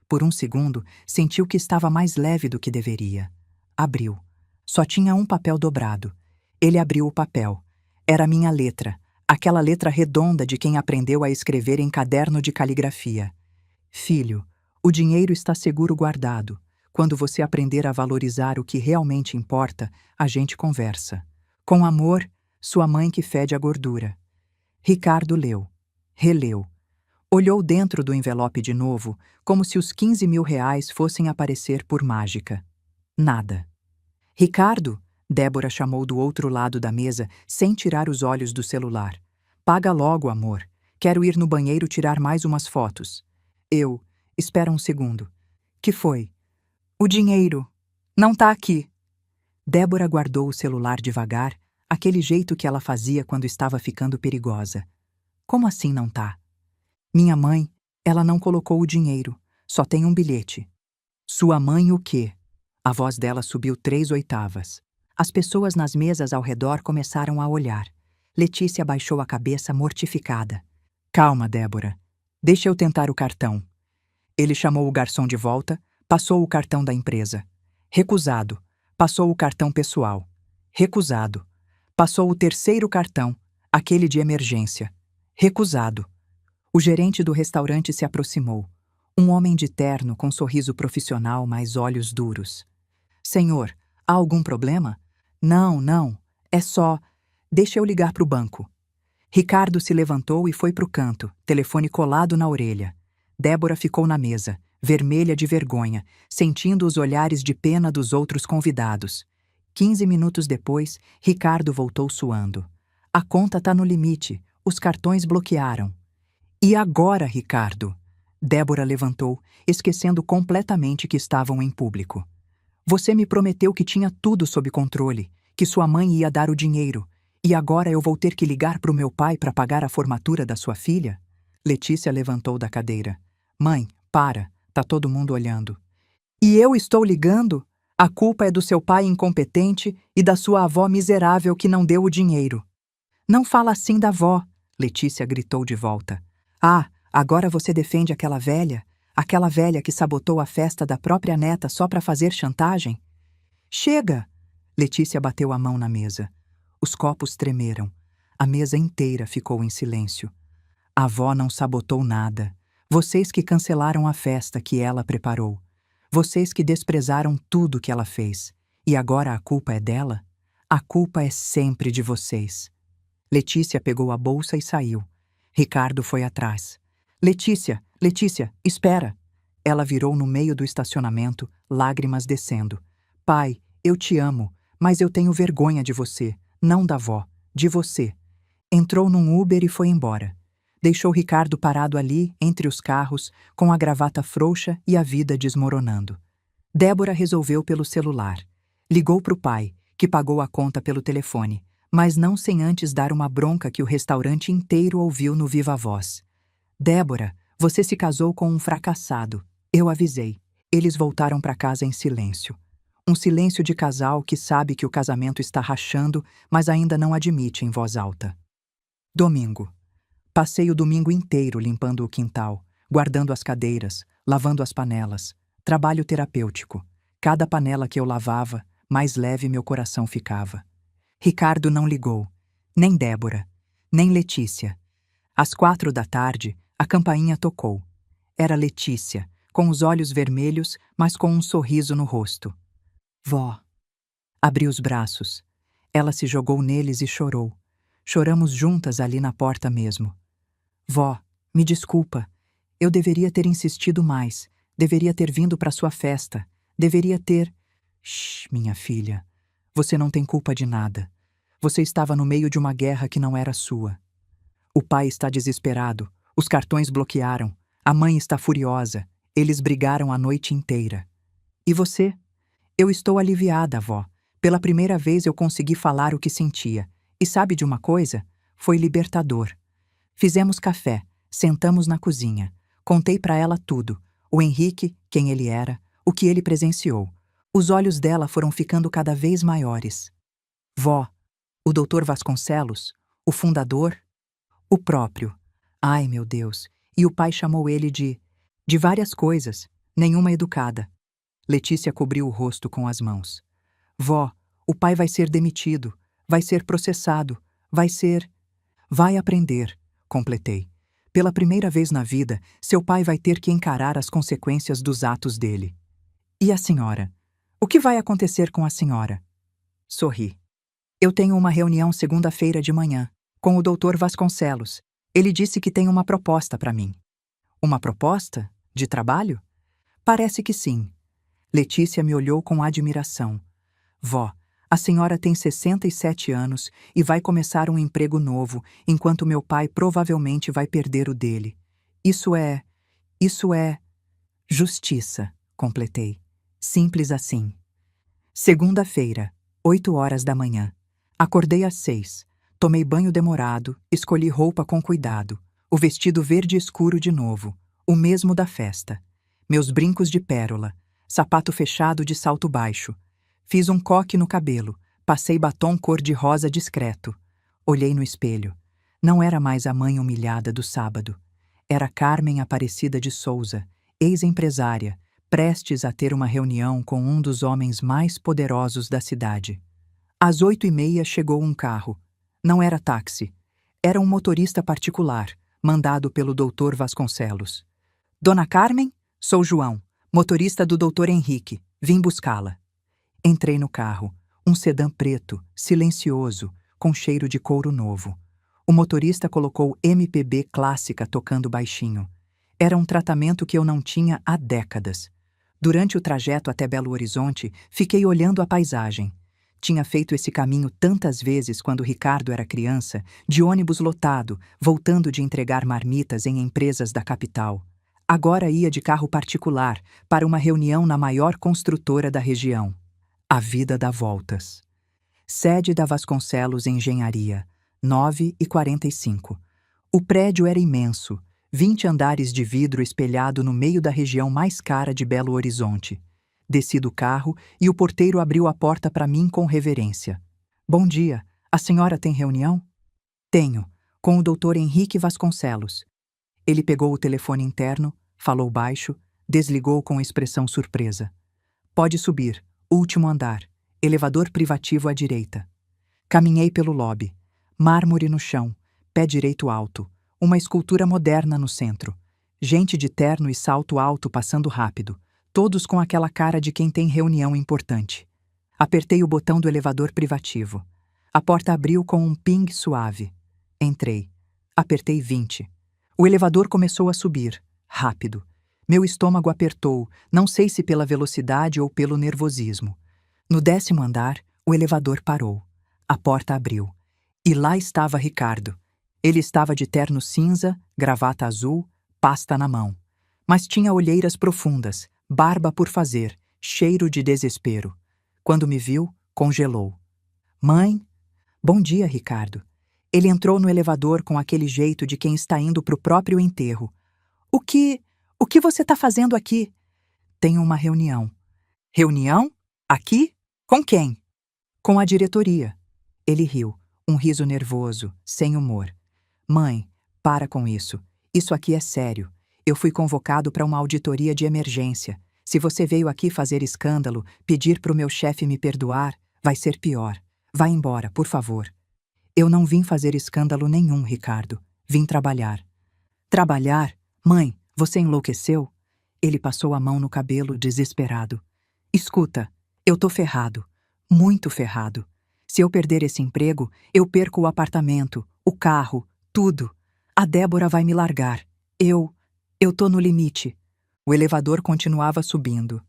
Por um segundo, sentiu que estava mais leve do que deveria. Abriu. Só tinha um papel dobrado. Ele abriu o papel. Era minha letra, aquela letra redonda de quem aprendeu a escrever em caderno de caligrafia. Filho, o dinheiro está seguro guardado. Quando você aprender a valorizar o que realmente importa, a gente conversa. Com amor, sua mãe que fede a gordura. Ricardo leu. Releu. Olhou dentro do envelope de novo, como se os 15 mil reais fossem aparecer por mágica. Nada. Ricardo, Débora chamou do outro lado da mesa, sem tirar os olhos do celular. Paga logo, amor. Quero ir no banheiro tirar mais umas fotos. Espera um segundo. Que foi? O dinheiro. Não tá aqui. Débora guardou o celular devagar, aquele jeito que ela fazia quando estava ficando perigosa. Como assim não tá? Minha mãe, ela não colocou o dinheiro. Só tem um bilhete. Sua mãe o quê? A voz dela subiu 3 oitavas. As pessoas nas mesas ao redor começaram a olhar. Letícia baixou a cabeça mortificada. Calma, Débora. Deixa eu tentar o cartão. Ele chamou o garçom de volta, passou o cartão da empresa. Recusado. Passou o cartão pessoal. Recusado. Passou o terceiro cartão, aquele de emergência. Recusado. O gerente do restaurante se aproximou. Um homem de terno com sorriso profissional, mas olhos duros. Senhor, há algum problema? Não. É só... Deixa eu ligar para o banco. Ricardo se levantou e foi para o canto, telefone colado na orelha. Débora ficou na mesa, vermelha de vergonha, sentindo os olhares de pena dos outros convidados. 15 minutos depois, Ricardo voltou suando. A conta tá no limite, os cartões bloquearam. E agora, Ricardo? Débora levantou, esquecendo completamente que estavam em público. Você me prometeu que tinha tudo sob controle, que sua mãe ia dar o dinheiro, e agora eu vou ter que ligar para o meu pai para pagar a formatura da sua filha? Letícia levantou da cadeira. Mãe, para, tá todo mundo olhando. E eu estou ligando? A culpa é do seu pai incompetente e da sua avó miserável que não deu o dinheiro. Não fala assim da avó, Letícia gritou de volta. Ah, agora você defende aquela velha que sabotou a festa da própria neta só para fazer chantagem? Chega! Letícia bateu a mão na mesa. Os copos tremeram. A mesa inteira ficou em silêncio. A avó não sabotou nada. Vocês que cancelaram a festa que ela preparou. Vocês que desprezaram tudo que ela fez. E agora a culpa é dela? A culpa é sempre de vocês. Letícia pegou a bolsa e saiu. Ricardo foi atrás. Letícia, espera! Ela virou no meio do estacionamento, lágrimas descendo. Pai, eu te amo, mas eu tenho vergonha de você, não da avó, de você. Entrou num Uber e foi embora. Deixou Ricardo parado ali, entre os carros, com a gravata frouxa e a vida desmoronando. Débora resolveu pelo celular. Ligou para o pai, que pagou a conta pelo telefone, mas não sem antes dar uma bronca que o restaurante inteiro ouviu no viva voz. Débora, você se casou com um fracassado. Eu avisei. Eles voltaram para casa em silêncio. Um silêncio de casal que sabe que o casamento está rachando, mas ainda não admite em voz alta. Domingo. Passei o domingo inteiro limpando o quintal, guardando as cadeiras, lavando as panelas. Trabalho terapêutico. Cada panela que eu lavava, mais leve meu coração ficava. Ricardo não ligou. Nem Débora. Nem Letícia. Às 4 da tarde, a campainha tocou. Era Letícia, com os olhos vermelhos, mas com um sorriso no rosto. Vó. Abri os braços. Ela se jogou neles e chorou. Choramos juntas ali na porta mesmo. Vó, me desculpa. Eu deveria ter insistido mais. Deveria ter vindo para sua festa. Deveria ter... Shh, minha filha. Você não tem culpa de nada. Você estava no meio de uma guerra que não era sua. O pai está desesperado. Os cartões bloquearam. A mãe está furiosa. Eles brigaram a noite inteira. E você? Eu estou aliviada, vó. Pela primeira vez eu consegui falar o que sentia. E sabe de uma coisa? Foi libertador. Fizemos café, sentamos na cozinha. Contei para ela tudo. O Henrique, quem ele era, o que ele presenciou. Os olhos dela foram ficando cada vez maiores. Vó, o Dr. Vasconcelos, o fundador, o próprio. Ai, meu Deus! E o pai chamou ele de várias coisas, nenhuma educada. Letícia cobriu o rosto com as mãos. Vó, o pai vai ser demitido, vai ser processado, vai aprender, completei. Pela primeira vez na vida, seu pai vai ter que encarar as consequências dos atos dele. E a senhora? O que vai acontecer com a senhora? Sorri. Eu tenho uma reunião segunda-feira de manhã, com o Dr. Vasconcelos. Ele disse que tem uma proposta para mim. Uma proposta? De trabalho? Parece que sim. Letícia me olhou com admiração. Vó, a senhora tem 67 anos e vai começar um emprego novo, enquanto meu pai provavelmente vai perder o dele. Isso é justiça, completei. Simples assim. Segunda-feira, 8 horas da manhã. Acordei às 6. Tomei banho demorado, escolhi roupa com cuidado. O vestido verde escuro de novo, o mesmo da festa. Meus brincos de pérola, sapato fechado de salto baixo. Fiz um coque no cabelo, passei batom cor-de-rosa discreto. Olhei no espelho. Não era mais a mãe humilhada do sábado. Era Carmen Aparecida de Souza, ex-empresária, prestes a ter uma reunião com um dos homens mais poderosos da cidade. Às 8h30 chegou um carro. Não era táxi. Era um motorista particular, mandado pelo Dr. Vasconcelos. Dona Carmen? Sou João, motorista do Dr. Henrique. Vim buscá-la. Entrei no carro, um sedã preto, silencioso, com cheiro de couro novo. O motorista colocou MPB clássica tocando baixinho. Era um tratamento que eu não tinha há décadas. Durante o trajeto até Belo Horizonte, fiquei olhando a paisagem. Tinha feito esse caminho tantas vezes quando Ricardo era criança, de ônibus lotado, voltando de entregar marmitas em empresas da capital. Agora ia de carro particular para uma reunião na maior construtora da região. A vida dá voltas. Sede da Vasconcelos Engenharia, 9h45. O prédio era imenso, 20 andares de vidro espelhado no meio da região mais cara de Belo Horizonte. Desci do carro e o porteiro abriu a porta para mim com reverência. Bom dia, a senhora tem reunião? Tenho, com o Dr. Henrique Vasconcelos. Ele pegou o telefone interno, falou baixo, desligou com expressão surpresa. Pode subir, último andar, elevador privativo à direita. Caminhei pelo lobby. Mármore no chão, pé direito alto, uma escultura moderna no centro. Gente de terno e salto alto passando rápido, todos com aquela cara de quem tem reunião importante. Apertei o botão do elevador privativo. A porta abriu com um ping suave. Entrei. Apertei 20. O elevador começou a subir, rápido. Meu estômago apertou, não sei se pela velocidade ou pelo nervosismo. No 10º andar, o elevador parou. A porta abriu. E lá estava Ricardo. Ele estava de terno cinza, gravata azul, pasta na mão. Mas tinha olheiras profundas, barba por fazer, cheiro de desespero. Quando me viu, congelou. Mãe? Bom dia, Ricardo. Ele entrou no elevador com aquele jeito de quem está indo para o próprio enterro. O que você está fazendo aqui? Tenho uma reunião. Reunião? Aqui? Com quem? Com a diretoria. Ele riu, um riso nervoso, sem humor. Mãe, para com isso. Isso aqui é sério. Eu fui convocado para uma auditoria de emergência. Se você veio aqui fazer escândalo, pedir para o meu chefe me perdoar, vai ser pior. Vá embora, por favor. Eu não vim fazer escândalo nenhum, Ricardo. Vim trabalhar. Trabalhar? Mãe, você enlouqueceu? Ele passou a mão no cabelo, desesperado. Escuta, eu tô ferrado. Muito ferrado. Se eu perder esse emprego, eu perco o apartamento, o carro, tudo. A Débora vai me largar. Eu tô no limite. O elevador continuava subindo.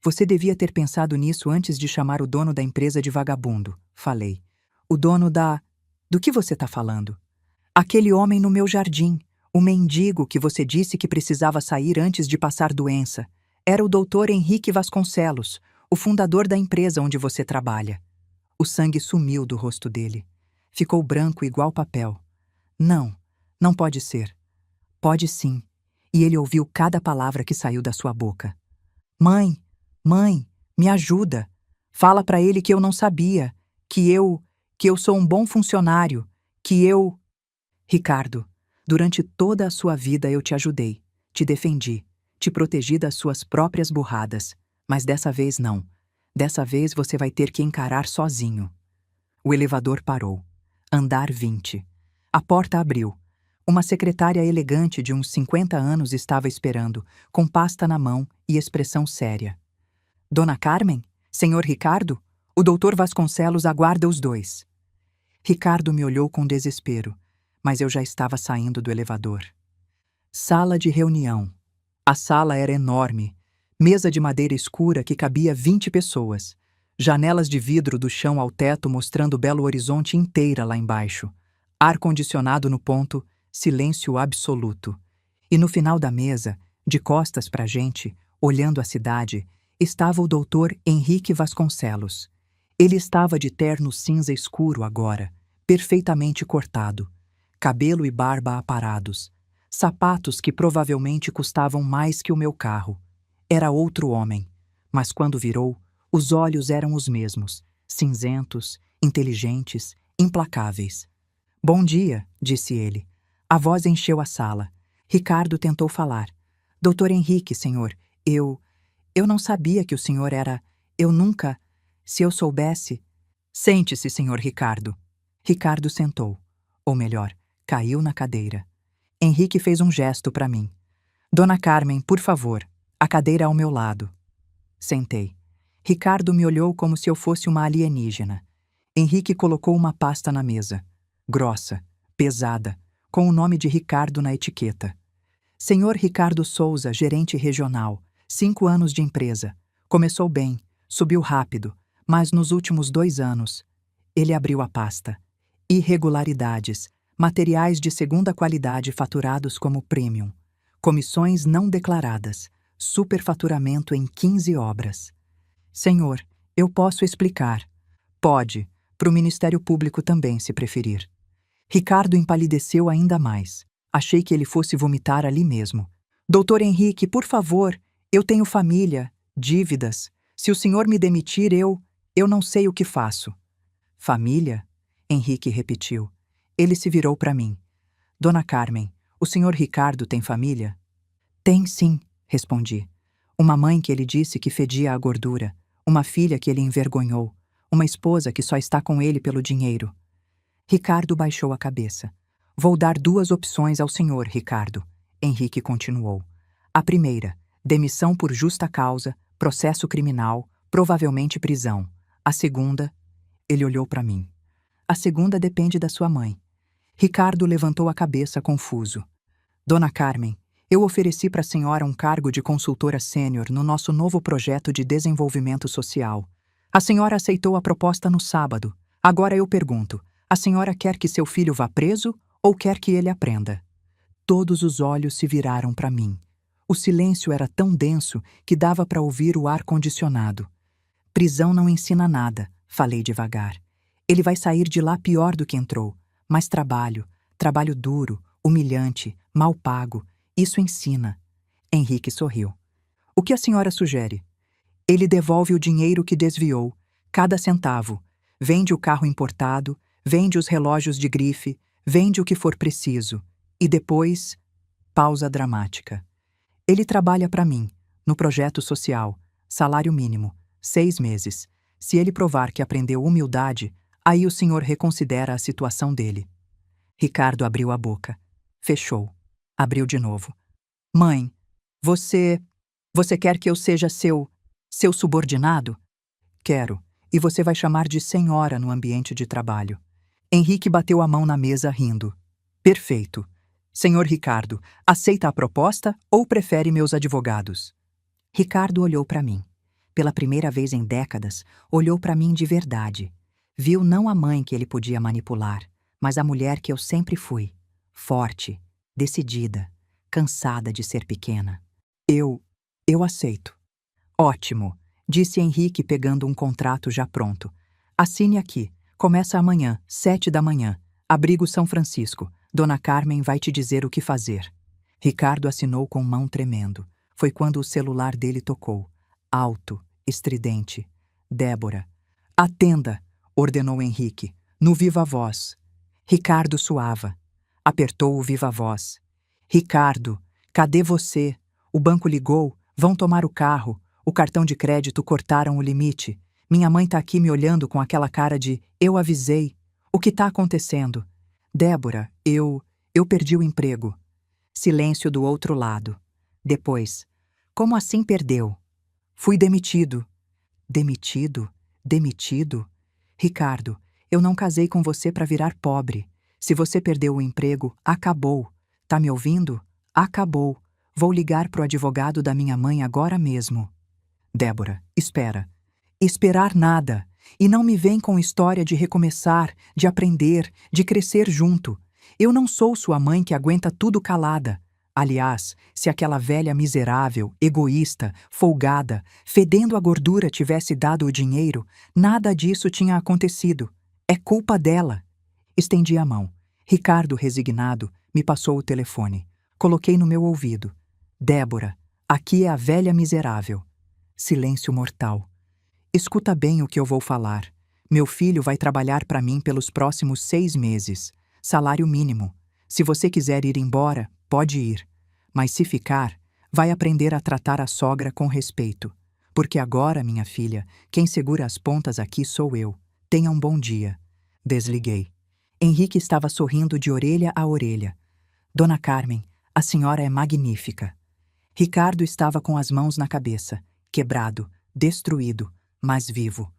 Você devia ter pensado nisso antes de chamar o dono da empresa de vagabundo, falei. O dono da... Do que você tá falando? Aquele homem no meu jardim, o mendigo que você disse que precisava sair antes de passar doença. Era o Dr. Henrique Vasconcelos, o fundador da empresa onde você trabalha. O sangue sumiu do rosto dele. Ficou branco igual papel. Não, não pode ser. Pode sim. E ele ouviu cada palavra que saiu da sua boca. Mãe, me ajuda. Fala para ele que eu não sabia, que eu sou um bom funcionário, que eu... Ricardo, Durante toda a sua vida eu te ajudei, te defendi, te protegi das suas próprias burradas. Mas dessa vez não. Dessa vez você vai ter que encarar sozinho. O elevador parou. Andar 20. A porta abriu. Uma secretária elegante de uns 50 anos estava esperando, com pasta na mão e expressão séria. Dona Carmen? Senhor Ricardo? O doutor Vasconcelos aguarda os dois. Ricardo me olhou com desespero, mas eu já estava saindo do elevador. Sala de reunião. A sala era enorme. Mesa de madeira escura que cabia 20 pessoas. Janelas de vidro do chão ao teto mostrando Belo Horizonte inteira lá embaixo. Ar-condicionado no ponto, silêncio absoluto. E no final da mesa, de costas pra gente, olhando a cidade, estava o doutor Henrique Vasconcelos. Ele estava de terno cinza escuro agora, perfeitamente cortado. Cabelo e barba aparados. Sapatos que provavelmente custavam mais que o meu carro. Era outro homem, mas quando virou, os olhos eram os mesmos, cinzentos, inteligentes, implacáveis. Bom dia, disse ele. A voz encheu a sala. Ricardo tentou falar. Doutor Henrique, senhor, eu não sabia que o senhor era... Eu nunca... Se eu soubesse... Sente-se, senhor Ricardo. Ricardo sentou. Ou melhor, caiu na cadeira. Henrique fez um gesto para mim. Dona Carmen, por favor, a cadeira ao meu lado. Sentei. Ricardo me olhou como se eu fosse uma alienígena. Henrique colocou uma pasta na mesa. Grossa, pesada, com o nome de Ricardo na etiqueta. Senhor Ricardo Souza, gerente regional, 5 anos de empresa. Começou bem, subiu rápido, mas nos últimos 2 anos... Ele abriu a pasta. Irregularidades, materiais de segunda qualidade faturados como premium, comissões não declaradas, superfaturamento em 15 obras. Senhor, eu posso explicar. Pode, para o Ministério Público também, se preferir. Ricardo empalideceu ainda mais. Achei que ele fosse vomitar ali mesmo. Doutor Henrique, por favor, eu tenho família, dívidas. Se o senhor me demitir, eu não sei o que faço. Família? Henrique repetiu. Ele se virou para mim. Dona Carmen, o senhor Ricardo tem família? Tem sim, respondi. Uma mãe que ele disse que fedia a gordura, uma filha que ele envergonhou, uma esposa que só está com ele pelo dinheiro. Ricardo baixou a cabeça. Vou dar 2 opções ao senhor, Ricardo. Henrique continuou. A primeira, demissão por justa causa, processo criminal, provavelmente prisão. A segunda... Ele olhou para mim. A segunda depende da sua mãe. Ricardo levantou a cabeça confuso. Dona Carmen, eu ofereci para a senhora um cargo de consultora sênior no nosso novo projeto de desenvolvimento social. A senhora aceitou a proposta no sábado. Agora eu pergunto, a senhora quer que seu filho vá preso ou quer que ele aprenda? Todos os olhos se viraram para mim. O silêncio era tão denso que dava para ouvir o ar-condicionado. Prisão não ensina nada, falei devagar. Ele vai sair de lá pior do que entrou. Mas trabalho duro, humilhante, mal pago, isso ensina. Henrique sorriu. O que a senhora sugere? Ele devolve o dinheiro que desviou, cada centavo. Vende o carro importado, vende os relógios de grife, vende o que for preciso. E depois... Pausa dramática. Ele trabalha para mim, no projeto social, salário mínimo, 6 meses. Se ele provar que aprendeu humildade, aí o senhor reconsidera a situação dele. Ricardo abriu a boca. Fechou. Abriu de novo. Mãe, você quer que eu seja seu subordinado? Quero. E você vai chamar de senhora no ambiente de trabalho. Henrique bateu a mão na mesa rindo. Perfeito. Senhor Ricardo, aceita a proposta ou prefere meus advogados? Ricardo olhou para mim. Pela primeira vez em décadas, olhou para mim de verdade. Viu não a mãe que ele podia manipular, mas a mulher que eu sempre fui. Forte, decidida, cansada de ser pequena. Eu aceito. Ótimo, disse Henrique pegando um contrato já pronto. Assine aqui. Começa amanhã, 7 da manhã. Abrigo São Francisco. Dona Carmen vai te dizer o que fazer. Ricardo assinou com mão tremendo. Foi quando o celular dele tocou. Alto, estridente. Débora. Atenda, ordenou Henrique, no viva voz. Ricardo suava. Apertou-o viva voz. Ricardo, cadê você? O banco ligou, vão tomar o carro, o cartão de crédito cortaram o limite. Minha mãe tá aqui me olhando com aquela cara de eu avisei. O que tá acontecendo? Débora, eu perdi o emprego. Silêncio do outro lado. Depois, como assim perdeu? Fui demitido. Demitido? Demitido? Ricardo, eu não casei com você para virar pobre. Se você perdeu o emprego, acabou. Tá me ouvindo? Acabou. Vou ligar pro advogado da minha mãe agora mesmo. Débora, espera. Esperar nada. E não me vem com história de recomeçar, de aprender, de crescer junto. Eu não sou sua mãe que aguenta tudo calada. Aliás, se aquela velha miserável, egoísta, folgada, fedendo a gordura tivesse dado o dinheiro, nada disso tinha acontecido. É culpa dela. Estendi a mão. Ricardo, resignado, me passou o telefone. Coloquei no meu ouvido. Débora, aqui é a velha miserável. Silêncio mortal. Escuta bem o que eu vou falar. Meu filho vai trabalhar para mim pelos próximos 6 meses. Salário mínimo. Se você quiser ir embora, pode ir. Mas se ficar, vai aprender a tratar a sogra com respeito. Porque agora, minha filha, quem segura as pontas aqui sou eu. Tenha um bom dia. Desliguei. Henrique estava sorrindo de orelha a orelha. Dona Carmen, a senhora é magnífica. Ricardo estava com as mãos na cabeça, quebrado, destruído, mas vivo.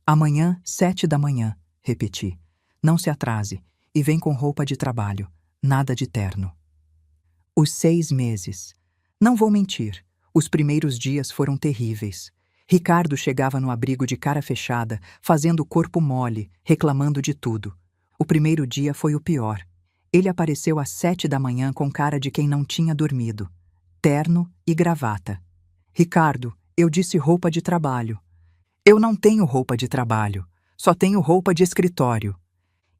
Amanhã, 7 da manhã, repeti. Não se atrase, e vem com roupa de trabalho, nada de terno. Os 6 meses. Não vou mentir, os primeiros dias foram terríveis. Ricardo chegava no abrigo de cara fechada, fazendo o corpo mole, reclamando de tudo. O primeiro dia foi o pior. Ele apareceu às 7 da manhã com cara de quem não tinha dormido. Terno e gravata. Ricardo, eu disse roupa de trabalho. Eu não tenho roupa de trabalho, só tenho roupa de escritório.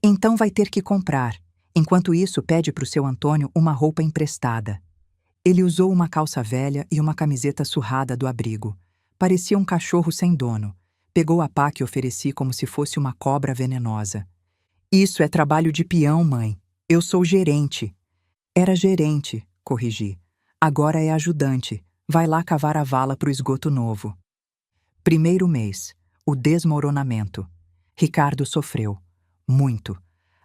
Então vai ter que comprar. Enquanto isso, pede para o seu Antônio uma roupa emprestada. Ele usou uma calça velha e uma camiseta surrada do abrigo. Parecia um cachorro sem dono. Pegou a pá que ofereci como se fosse uma cobra venenosa. Isso é trabalho de peão, mãe. Eu sou gerente. Era gerente, corrigi. Agora é ajudante. Vai lá cavar a vala pro esgoto novo. Primeiro mês. O desmoronamento. Ricardo sofreu. Muito.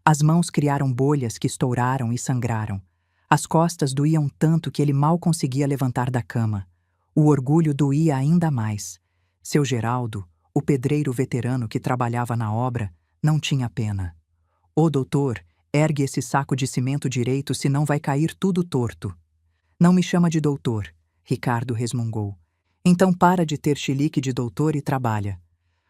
As mãos criaram bolhas que estouraram e sangraram. As costas doíam tanto que ele mal conseguia levantar da cama. O orgulho doía ainda mais. Seu Geraldo, o pedreiro veterano que trabalhava na obra, não tinha pena. Ô doutor, ergue esse saco de cimento direito, senão vai cair tudo torto. Não me chama de doutor, Ricardo resmungou. Então para de ter chilique de doutor e trabalha.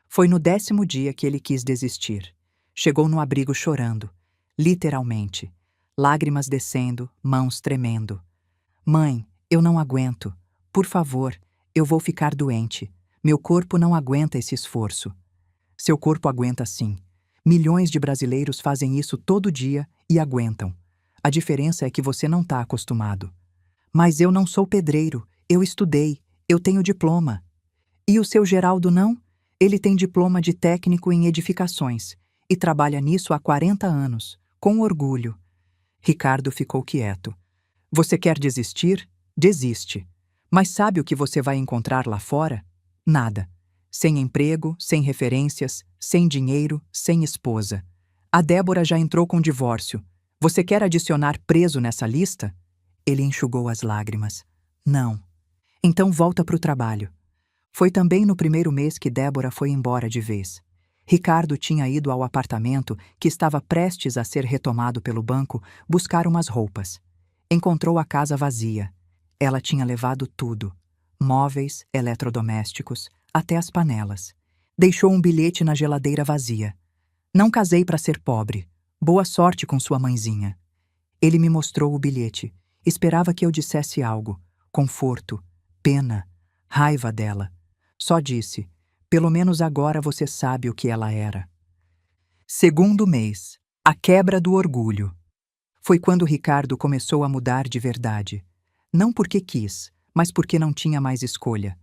Foi no 10º dia que ele quis desistir. Chegou no abrigo chorando, literalmente. Lágrimas descendo, mãos tremendo. Mãe, eu não aguento. Por favor, eu vou ficar doente. Meu corpo não aguenta esse esforço. Seu corpo aguenta sim. Milhões de brasileiros fazem isso todo dia e aguentam. A diferença é que você não está acostumado. Mas eu não sou pedreiro, eu estudei, eu tenho diploma. E o seu Geraldo não? Ele tem diploma de técnico em edificações e trabalha nisso há 40 anos, com orgulho. Ricardo ficou quieto. Você quer desistir? Desiste. Mas sabe o que você vai encontrar lá fora? Nada. Sem emprego, sem referências, sem dinheiro, sem esposa. A Débora já entrou com divórcio. Você quer adicionar preso nessa lista? Ele enxugou as lágrimas. Não. Então volta para o trabalho. Foi também no primeiro mês que Débora foi embora de vez. Ricardo tinha ido ao apartamento, que estava prestes a ser retomado pelo banco, buscar umas roupas. Encontrou a casa vazia. Ela tinha levado tudo. Móveis, eletrodomésticos, até as panelas. Deixou um bilhete na geladeira vazia. Não casei para ser pobre. Boa sorte com sua mãezinha. Ele me mostrou o bilhete. Esperava que eu dissesse algo. Conforto, pena, raiva dela. Só disse, pelo menos agora você sabe o que ela era. Segundo mês. A quebra do orgulho. Foi quando Ricardo começou a mudar de verdade. Não porque quis, mas porque não tinha mais escolha.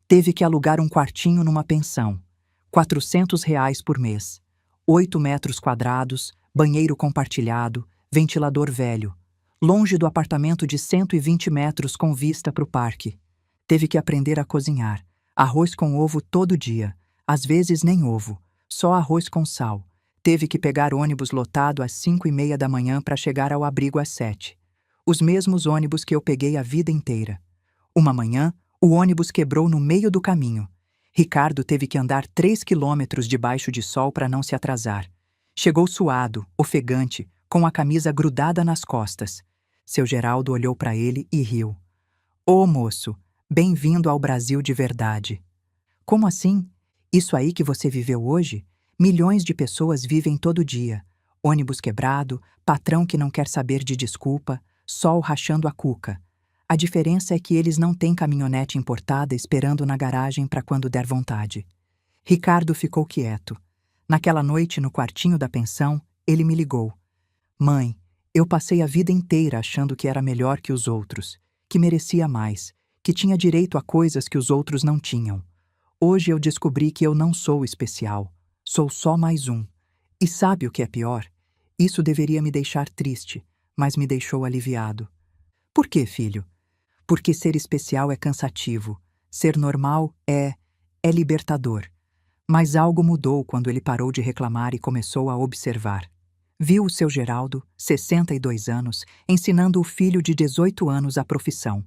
Teve que alugar um quartinho numa pensão. R$ 400 por mês. 8 metros quadrados, banheiro compartilhado, ventilador velho, longe do apartamento de 120 metros com vista para o parque. Teve que aprender a cozinhar. Arroz com ovo todo dia, às vezes nem ovo, só arroz com sal. Teve que pegar ônibus lotado às 5:30 da manhã para chegar ao abrigo às 7. Os mesmos ônibus que eu peguei a vida inteira. Uma manhã, o ônibus quebrou no meio do caminho. Ricardo teve que andar 3 quilômetros debaixo de sol para não se atrasar. Chegou suado, ofegante, com a camisa grudada nas costas. Seu Geraldo olhou para ele e riu. Ô moço, bem-vindo ao Brasil de verdade. Como assim? Isso aí que você viveu hoje? Milhões de pessoas vivem todo dia. Ônibus quebrado, patrão que não quer saber de desculpa, sol rachando a cuca. A diferença é que eles não têm caminhonete importada esperando na garagem para quando der vontade. Ricardo ficou quieto. Naquela noite, no quartinho da pensão, ele me ligou. Mãe, eu passei a vida inteira achando que era melhor que os outros, que merecia mais, que tinha direito a coisas que os outros não tinham. Hoje eu descobri que eu não sou especial. Sou só mais um. E sabe o que é pior? Isso deveria me deixar triste, mas me deixou aliviado. Por quê, filho? Porque ser especial é cansativo. Ser normal é libertador. Mas algo mudou quando ele parou de reclamar e começou a observar. Viu o seu Geraldo, 62 anos, ensinando o filho de 18 anos a profissão.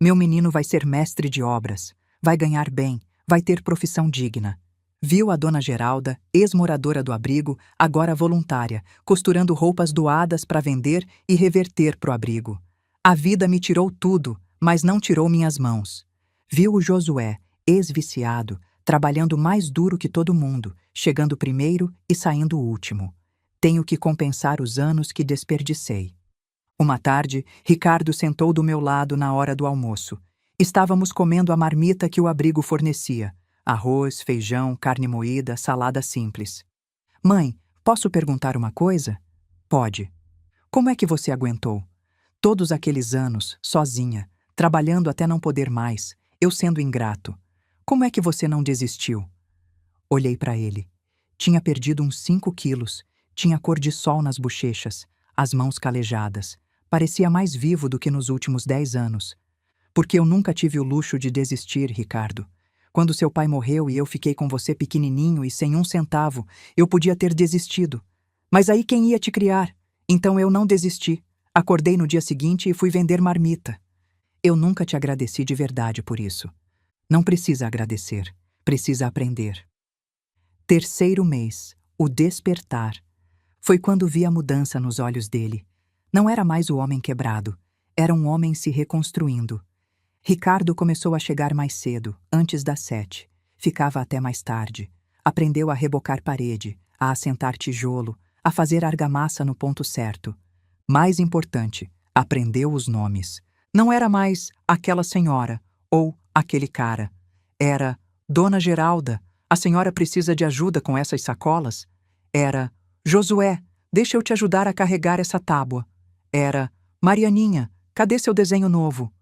Meu menino vai ser mestre de obras, vai ganhar bem, vai ter profissão digna. Viu a dona Geralda, ex-moradora do abrigo, agora voluntária, costurando roupas doadas para vender e reverter pro abrigo. A vida me tirou tudo, mas não tirou minhas mãos. Viu o Josué, ex-viciado, trabalhando mais duro que todo mundo, chegando primeiro e saindo último. Tenho que compensar os anos que desperdicei. Uma tarde, Ricardo sentou do meu lado na hora do almoço. Estávamos comendo a marmita que o abrigo fornecia. Arroz, feijão, carne moída, salada simples. Mãe, posso perguntar uma coisa? Pode. Como é que você aguentou? Todos aqueles anos, sozinha, trabalhando até não poder mais, eu sendo ingrato. Como é que você não desistiu? Olhei para ele. Tinha perdido uns 5 quilos, tinha cor de sol nas bochechas, as mãos calejadas. Parecia mais vivo do que nos últimos 10 anos. Porque eu nunca tive o luxo de desistir, Ricardo. Quando seu pai morreu e eu fiquei com você pequenininho e sem um centavo, eu podia ter desistido. Mas aí quem ia te criar? Então eu não desisti. Acordei no dia seguinte e fui vender marmita. Eu nunca te agradeci de verdade por isso. Não precisa agradecer, precisa aprender. Terceiro mês, o despertar. Foi quando vi a mudança nos olhos dele. Não era mais o homem quebrado, era um homem se reconstruindo. Ricardo começou a chegar mais cedo, antes das 7. Ficava até mais tarde. Aprendeu a rebocar parede, a assentar tijolo, a fazer argamassa no ponto certo. Mais importante, aprendeu os nomes. Não era mais aquela senhora ou aquele cara. Era Dona Geralda, a senhora precisa de ajuda com essas sacolas? Era Josué, deixa eu te ajudar a carregar essa tábua. Era Marianinha, cadê seu desenho novo?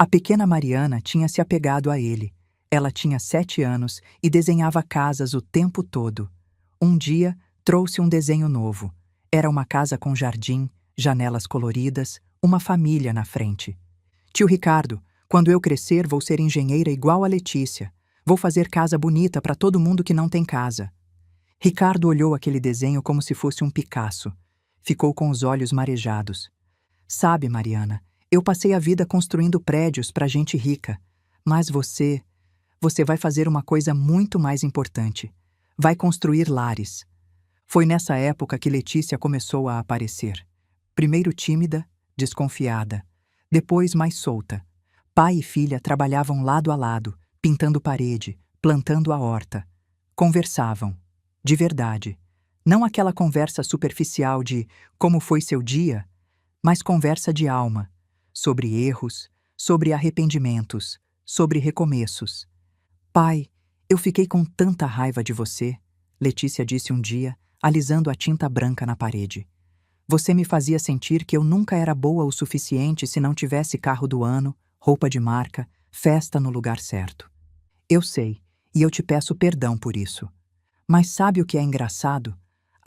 A pequena Mariana tinha se apegado a ele. Ela tinha 7 anos e desenhava casas o tempo todo. Um dia, trouxe um desenho novo. Era uma casa com jardim, janelas coloridas, uma família na frente. Tio Ricardo, quando eu crescer vou ser engenheira igual a Letícia. Vou fazer casa bonita para todo mundo que não tem casa. Ricardo olhou aquele desenho como se fosse um Picasso. Ficou com os olhos marejados. Sabe, Mariana, eu passei a vida construindo prédios para gente rica. Mas você vai fazer uma coisa muito mais importante. Vai construir lares. Foi nessa época que Letícia começou a aparecer. Primeiro tímida, desconfiada. Depois mais solta. Pai e filha trabalhavam lado a lado, pintando parede, plantando a horta. Conversavam. De verdade. Não aquela conversa superficial de como foi seu dia, mas conversa de alma. Sobre erros, sobre arrependimentos, sobre recomeços. Pai, eu fiquei com tanta raiva de você, Letícia disse um dia, alisando a tinta branca na parede. Você me fazia sentir que eu nunca era boa o suficiente se não tivesse carro do ano, roupa de marca, festa no lugar certo. Eu sei, e eu te peço perdão por isso. Mas sabe o que é engraçado?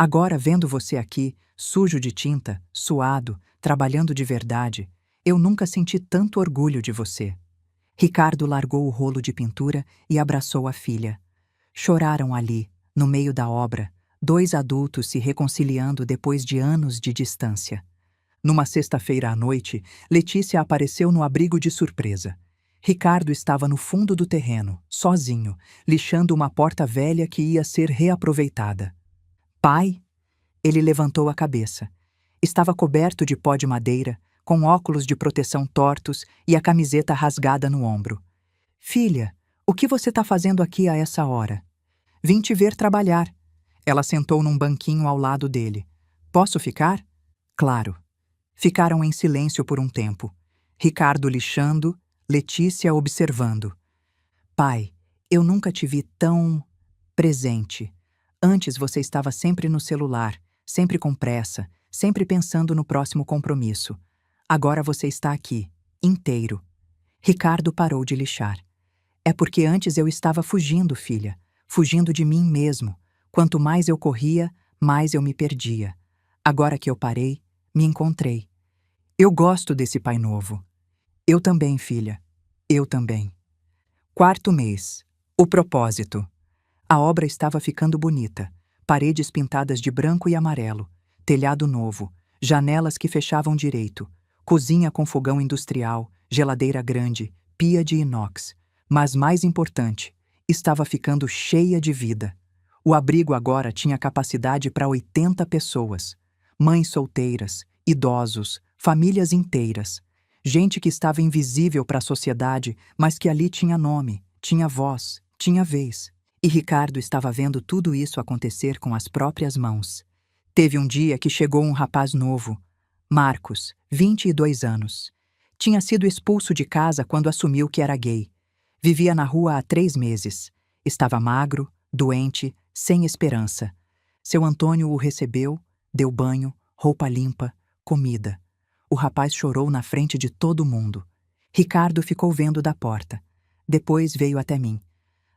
Agora, vendo você aqui, sujo de tinta, suado, trabalhando de verdade, eu nunca senti tanto orgulho de você. Ricardo largou o rolo de pintura e abraçou a filha. Choraram ali, no meio da obra, dois adultos se reconciliando depois de anos de distância. Numa sexta-feira à noite, Letícia apareceu no abrigo de surpresa. Ricardo estava no fundo do terreno, sozinho, lixando uma porta velha que ia ser reaproveitada. Pai? Ele levantou a cabeça. Estava coberto de pó de madeira, com óculos de proteção tortos e a camiseta rasgada no ombro. Filha, o que você está fazendo aqui a essa hora? Vim te ver trabalhar. Ela sentou num banquinho ao lado dele. Posso ficar? Claro. Ficaram em silêncio por um tempo. Ricardo lixando, Letícia observando. Pai, eu nunca te vi tão presente. Antes você estava sempre no celular, sempre com pressa, sempre pensando no próximo compromisso. Agora você está aqui, inteiro. Ricardo parou de lixar. É porque antes eu estava fugindo, filha, fugindo de mim mesmo. Quanto mais eu corria, mais eu me perdia. Agora que eu parei, me encontrei. Eu gosto desse pai novo. Eu também, filha. Eu também. Quarto mês. O propósito. A obra estava ficando bonita. Paredes pintadas de branco e amarelo, telhado novo, janelas que fechavam direito, cozinha com fogão industrial, geladeira grande, pia de inox. Mas mais importante, estava ficando cheia de vida. O abrigo agora tinha capacidade para 80 pessoas. Mães solteiras, idosos, famílias inteiras. Gente que estava invisível para a sociedade, mas que ali tinha nome, tinha voz, tinha vez. E Ricardo estava vendo tudo isso acontecer com as próprias mãos. Teve um dia que chegou um rapaz novo, Marcos, 22 anos. Tinha sido expulso de casa quando assumiu que era gay. Vivia na rua há 3 meses. Estava magro, doente, sem esperança. Seu Antônio o recebeu, deu banho, roupa limpa, comida. O rapaz chorou na frente de todo mundo. Ricardo ficou vendo da porta. Depois veio até mim.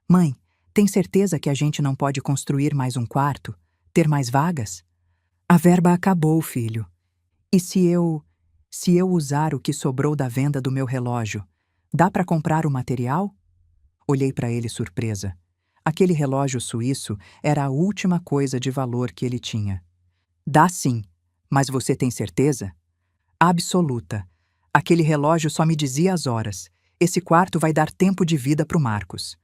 Mãe, tem certeza que a gente não pode construir mais um quarto? Ter mais vagas? A verba acabou, filho. E se eu usar o que sobrou da venda do meu relógio, dá para comprar o material? Olhei para ele surpresa. Aquele relógio suíço era a última coisa de valor que ele tinha. Dá sim, mas você tem certeza? Absoluta. Aquele relógio só me dizia as horas. Esse quarto vai dar tempo de vida para o Marcos.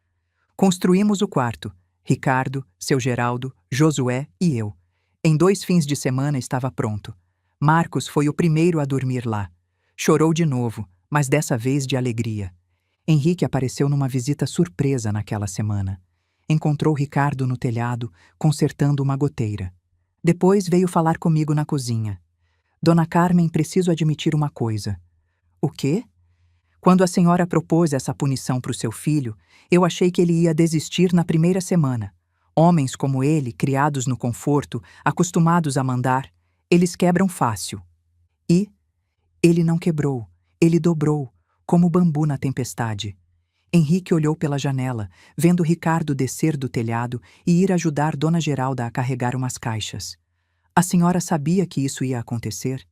Construímos o quarto. Ricardo, seu Geraldo, Josué e eu. Em 2 fins de semana estava pronto. Marcos foi o primeiro a dormir lá. Chorou de novo, mas dessa vez de alegria. Henrique apareceu numa visita surpresa naquela semana. Encontrou Ricardo no telhado, consertando uma goteira. Depois veio falar comigo na cozinha. Dona Carmen, preciso admitir uma coisa. O quê? Quando a senhora propôs essa punição para o seu filho, eu achei que ele ia desistir na primeira semana. Homens como ele, criados no conforto, acostumados a mandar, eles quebram fácil. E ele não quebrou, ele dobrou, como o bambu na tempestade. Henrique olhou pela janela, vendo Ricardo descer do telhado e ir ajudar Dona Geralda a carregar umas caixas. A senhora sabia que isso ia acontecer?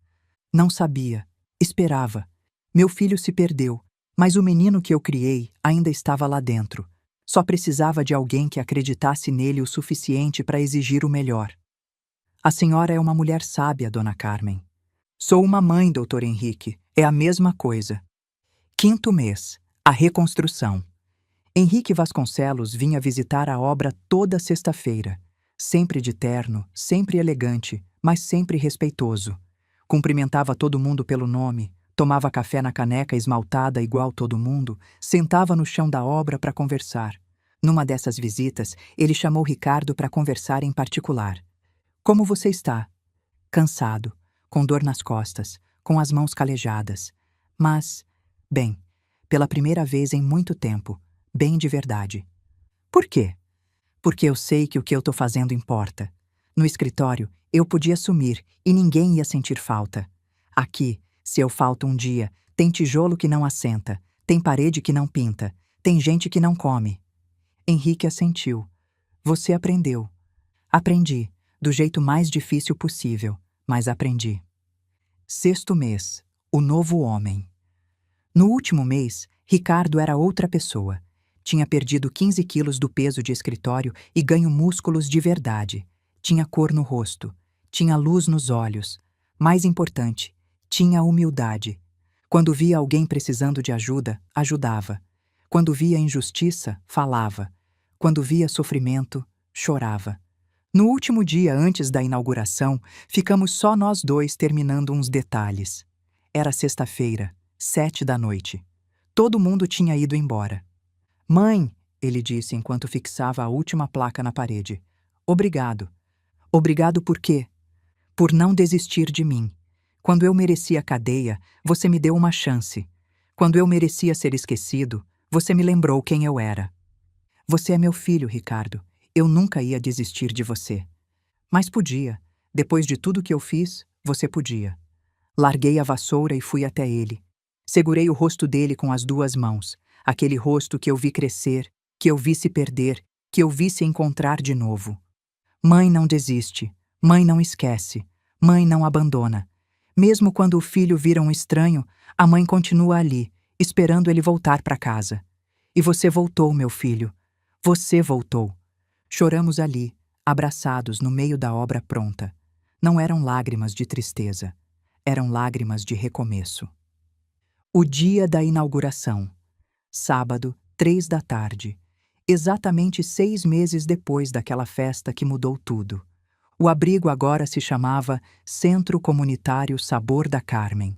Não sabia. Esperava. Meu filho se perdeu, mas o menino que eu criei ainda estava lá dentro. Só precisava de alguém que acreditasse nele o suficiente para exigir o melhor. A senhora é uma mulher sábia, Dona Carmen. Sou uma mãe, Dr. Henrique. É a mesma coisa. Quinto mês. A reconstrução. Henrique Vasconcelos vinha visitar a obra toda sexta-feira. Sempre de terno, sempre elegante, mas sempre respeitoso. Cumprimentava todo mundo pelo nome, tomava café na caneca esmaltada igual todo mundo, sentava no chão da obra para conversar. Numa dessas visitas, ele chamou Ricardo para conversar em particular. Como você está? Cansado, com dor nas costas, com as mãos calejadas. Mas, bem, pela primeira vez em muito tempo, bem de verdade. Por quê? Porque eu sei que o que eu tô fazendo importa. No escritório, eu podia sumir e ninguém ia sentir falta. Aqui, se eu falto um dia, tem tijolo que não assenta, tem parede que não pinta, tem gente que não come. Henrique assentiu. Você aprendeu. Aprendi. do jeito mais difícil possível, mas aprendi. Sexto mês, o novo homem. No último mês, Ricardo era outra pessoa. Tinha perdido 15 quilos do peso de escritório e ganho músculos de verdade. Tinha cor no rosto. Tinha luz nos olhos. Mais importante, tinha humildade. Quando via alguém precisando de ajuda, ajudava. Quando via injustiça, falava. Quando via sofrimento, chorava. No último dia antes da inauguração, ficamos só nós dois terminando uns detalhes. Era sexta-feira, 19h. Todo mundo tinha ido embora. Mãe, ele disse enquanto fixava a última placa na parede. Obrigado. Obrigado por quê? Por não desistir de mim. Quando eu merecia cadeia, você me deu uma chance. Quando eu merecia ser esquecido, você me lembrou quem eu era. Você é meu filho, Ricardo. Eu nunca ia desistir de você. Mas podia. Depois de tudo que eu fiz, você podia. Larguei a vassoura e fui até ele. Segurei o rosto dele com as duas mãos. Aquele rosto que eu vi crescer, que eu vi se perder, que eu vi se encontrar de novo. Mãe não desiste. Mãe não esquece. Mãe não abandona. Mesmo quando o filho vira um estranho, a mãe continua ali, esperando ele voltar para casa. E você voltou, meu filho. Você voltou. Choramos ali, abraçados no meio da obra pronta. Não eram lágrimas de tristeza. Eram lágrimas de recomeço. O dia da inauguração. Sábado, 15h. Exatamente 6 meses depois daquela festa que mudou tudo. O abrigo agora se chamava Centro Comunitário Sabor da Carmen.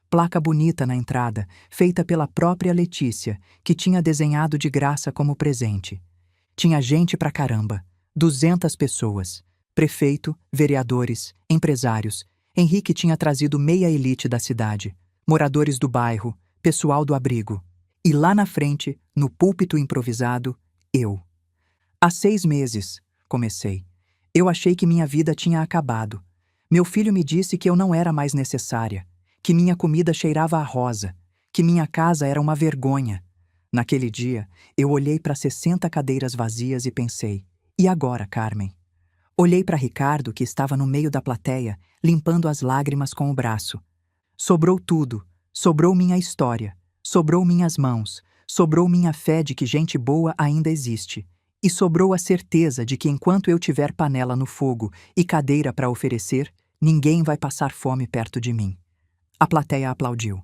Placa bonita na entrada, feita pela própria Letícia, que tinha desenhado de graça como presente. Tinha gente pra caramba, 200 pessoas. Prefeito, vereadores, empresários. Henrique tinha trazido meia elite da cidade, moradores do bairro, pessoal do abrigo. E lá na frente, no púlpito improvisado, eu. Há 6 meses, comecei. Eu achei que minha vida tinha acabado. Meu filho me disse que eu não era mais necessária, que minha comida cheirava a rosa, que minha casa era uma vergonha. Naquele dia, eu olhei para 60 cadeiras vazias e pensei, e agora, Carmen? Olhei para Ricardo, que estava no meio da plateia, limpando as lágrimas com o braço. Sobrou tudo, sobrou minha história, sobrou minhas mãos, sobrou minha fé de que gente boa ainda existe. E sobrou a certeza de que enquanto eu tiver panela no fogo e cadeira para oferecer, ninguém vai passar fome perto de mim. A plateia aplaudiu.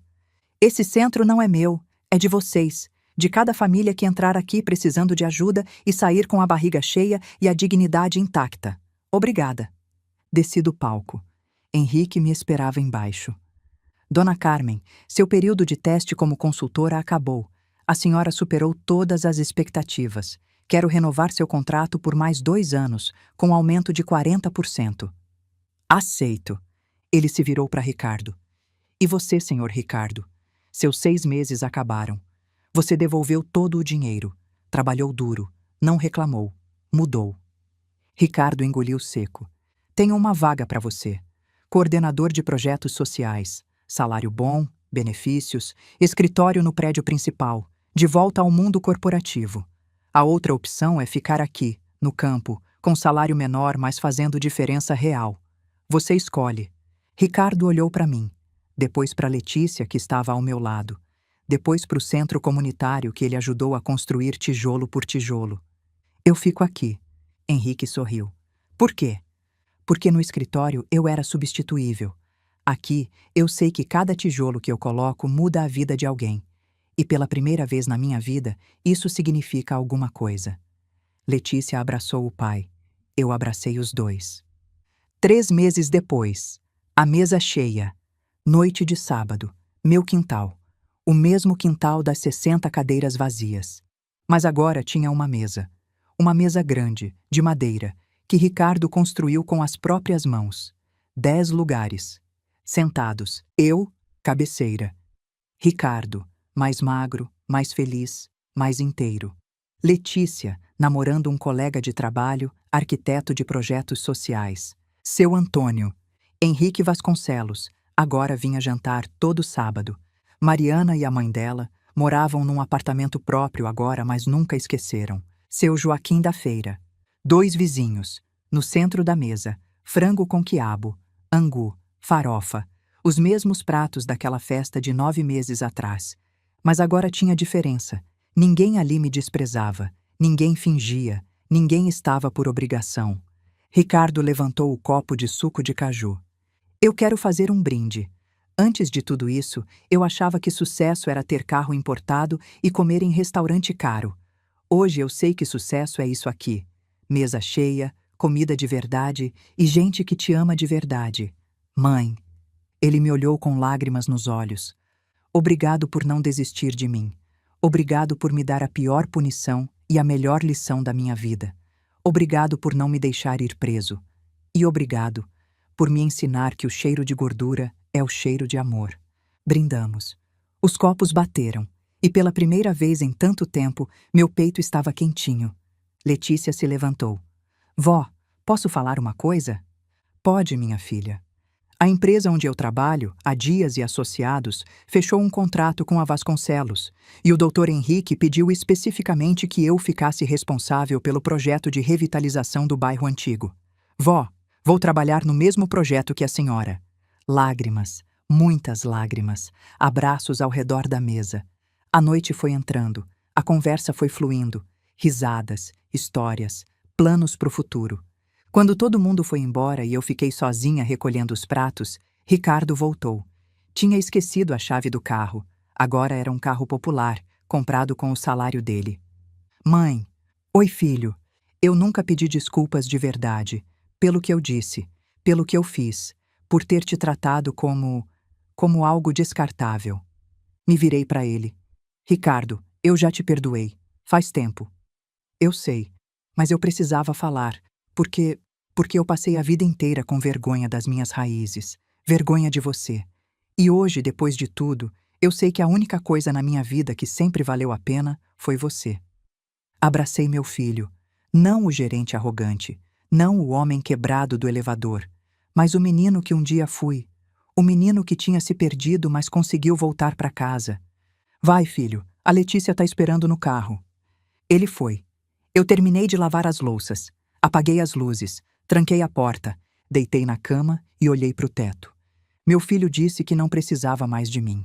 Esse centro não é meu, é de vocês, de cada família que entrar aqui precisando de ajuda e sair com a barriga cheia e a dignidade intacta. Obrigada. Desci do palco. Henrique me esperava embaixo. Dona Carmen, seu período de teste como consultora acabou. A senhora superou todas as expectativas. Quero renovar seu contrato por mais 2 anos, com aumento de 40%. Aceito. Ele se virou para Ricardo. E você, senhor Ricardo? Seus 6 meses acabaram. Você devolveu todo o dinheiro. Trabalhou duro. Não reclamou. Mudou. Ricardo engoliu seco. Tenho uma vaga para você. Coordenador de projetos sociais. Salário bom, benefícios, escritório no prédio principal. De volta ao mundo corporativo. A outra opção é ficar aqui, no campo, com salário menor, mas fazendo diferença real. Você escolhe. Ricardo olhou para mim, depois para Letícia, que estava ao meu lado, depois para o centro comunitário que ele ajudou a construir tijolo por tijolo. Eu fico aqui. Henrique sorriu. Por quê? Porque no escritório eu era substituível. Aqui, eu sei que cada tijolo que eu coloco muda a vida de alguém. E pela primeira vez na minha vida, isso significa alguma coisa. Letícia abraçou o pai. Eu abracei os dois. 3 meses depois, a mesa cheia. Noite de sábado, meu quintal. O mesmo quintal das 60 cadeiras vazias. Mas agora tinha uma mesa. Uma mesa grande, de madeira, que Ricardo construiu com as próprias mãos. 10 lugares. Sentados, eu, cabeceira. Ricardo, mais magro, mais feliz, mais inteiro. Letícia, namorando um colega de trabalho, arquiteto de projetos sociais. Seu Antônio. Henrique Vasconcelos, agora vinha jantar todo sábado. Mariana e a mãe dela moravam num apartamento próprio agora, mas nunca esqueceram. Seu Joaquim da Feira. 2 vizinhos, no centro da mesa, frango com quiabo, angu, farofa, os mesmos pratos daquela festa de 9 meses atrás. Mas agora tinha diferença. Ninguém ali me desprezava, ninguém fingia, ninguém estava por obrigação. Ricardo levantou o copo de suco de caju. Eu quero fazer um brinde. Antes de tudo isso, eu achava que sucesso era ter carro importado e comer em restaurante caro. Hoje eu sei que sucesso é isso aqui. Mesa cheia, comida de verdade e gente que te ama de verdade. Mãe. Ele me olhou com lágrimas nos olhos. Obrigado por não desistir de mim. Obrigado por me dar a pior punição e a melhor lição da minha vida. Obrigado por não me deixar ir preso. E obrigado por me ensinar que o cheiro de gordura é o cheiro de amor. Brindamos. Os copos bateram, e pela primeira vez em tanto tempo, meu peito estava quentinho. Letícia se levantou. Vó, posso falar uma coisa? Pode, minha filha. A empresa onde eu trabalho, a Dias e Associados, fechou um contrato com a Vasconcelos, e o Dr. Henrique pediu especificamente que eu ficasse responsável pelo projeto de revitalização do bairro antigo. Vó, vou trabalhar no mesmo projeto que a senhora. Lágrimas, muitas lágrimas, abraços ao redor da mesa. A noite foi entrando, a conversa foi fluindo, risadas, histórias, planos para o futuro. Quando todo mundo foi embora e eu fiquei sozinha recolhendo os pratos, Ricardo voltou. Tinha esquecido a chave do carro. Agora era um carro popular, comprado com o salário dele. Mãe. Oi, filho. Eu nunca pedi desculpas de verdade, pelo que eu disse, pelo que eu fiz, por ter te tratado como algo descartável. Me virei para ele. Ricardo, eu já te perdoei. Faz tempo. Eu sei, mas eu precisava falar, porque eu passei a vida inteira com vergonha das minhas raízes, vergonha de você. E hoje, depois de tudo, eu sei que a única coisa na minha vida que sempre valeu a pena foi você. Abracei meu filho, não o gerente arrogante, não o homem quebrado do elevador, mas o menino que um dia fui, o menino que tinha se perdido, mas conseguiu voltar para casa. Vai, filho, a Letícia está esperando no carro. Ele foi. Eu terminei de lavar as louças, apaguei as luzes, tranquei a porta, deitei na cama e olhei para o teto. Meu filho disse que não precisava mais de mim.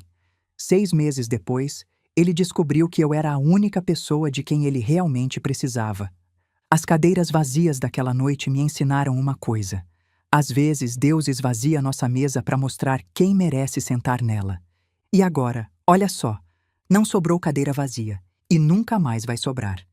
6 meses depois, ele descobriu que eu era a única pessoa de quem ele realmente precisava. As cadeiras vazias daquela noite me ensinaram uma coisa. Às vezes, Deus esvazia nossa mesa para mostrar quem merece sentar nela. E agora, olha só, não sobrou cadeira vazia, e nunca mais vai sobrar.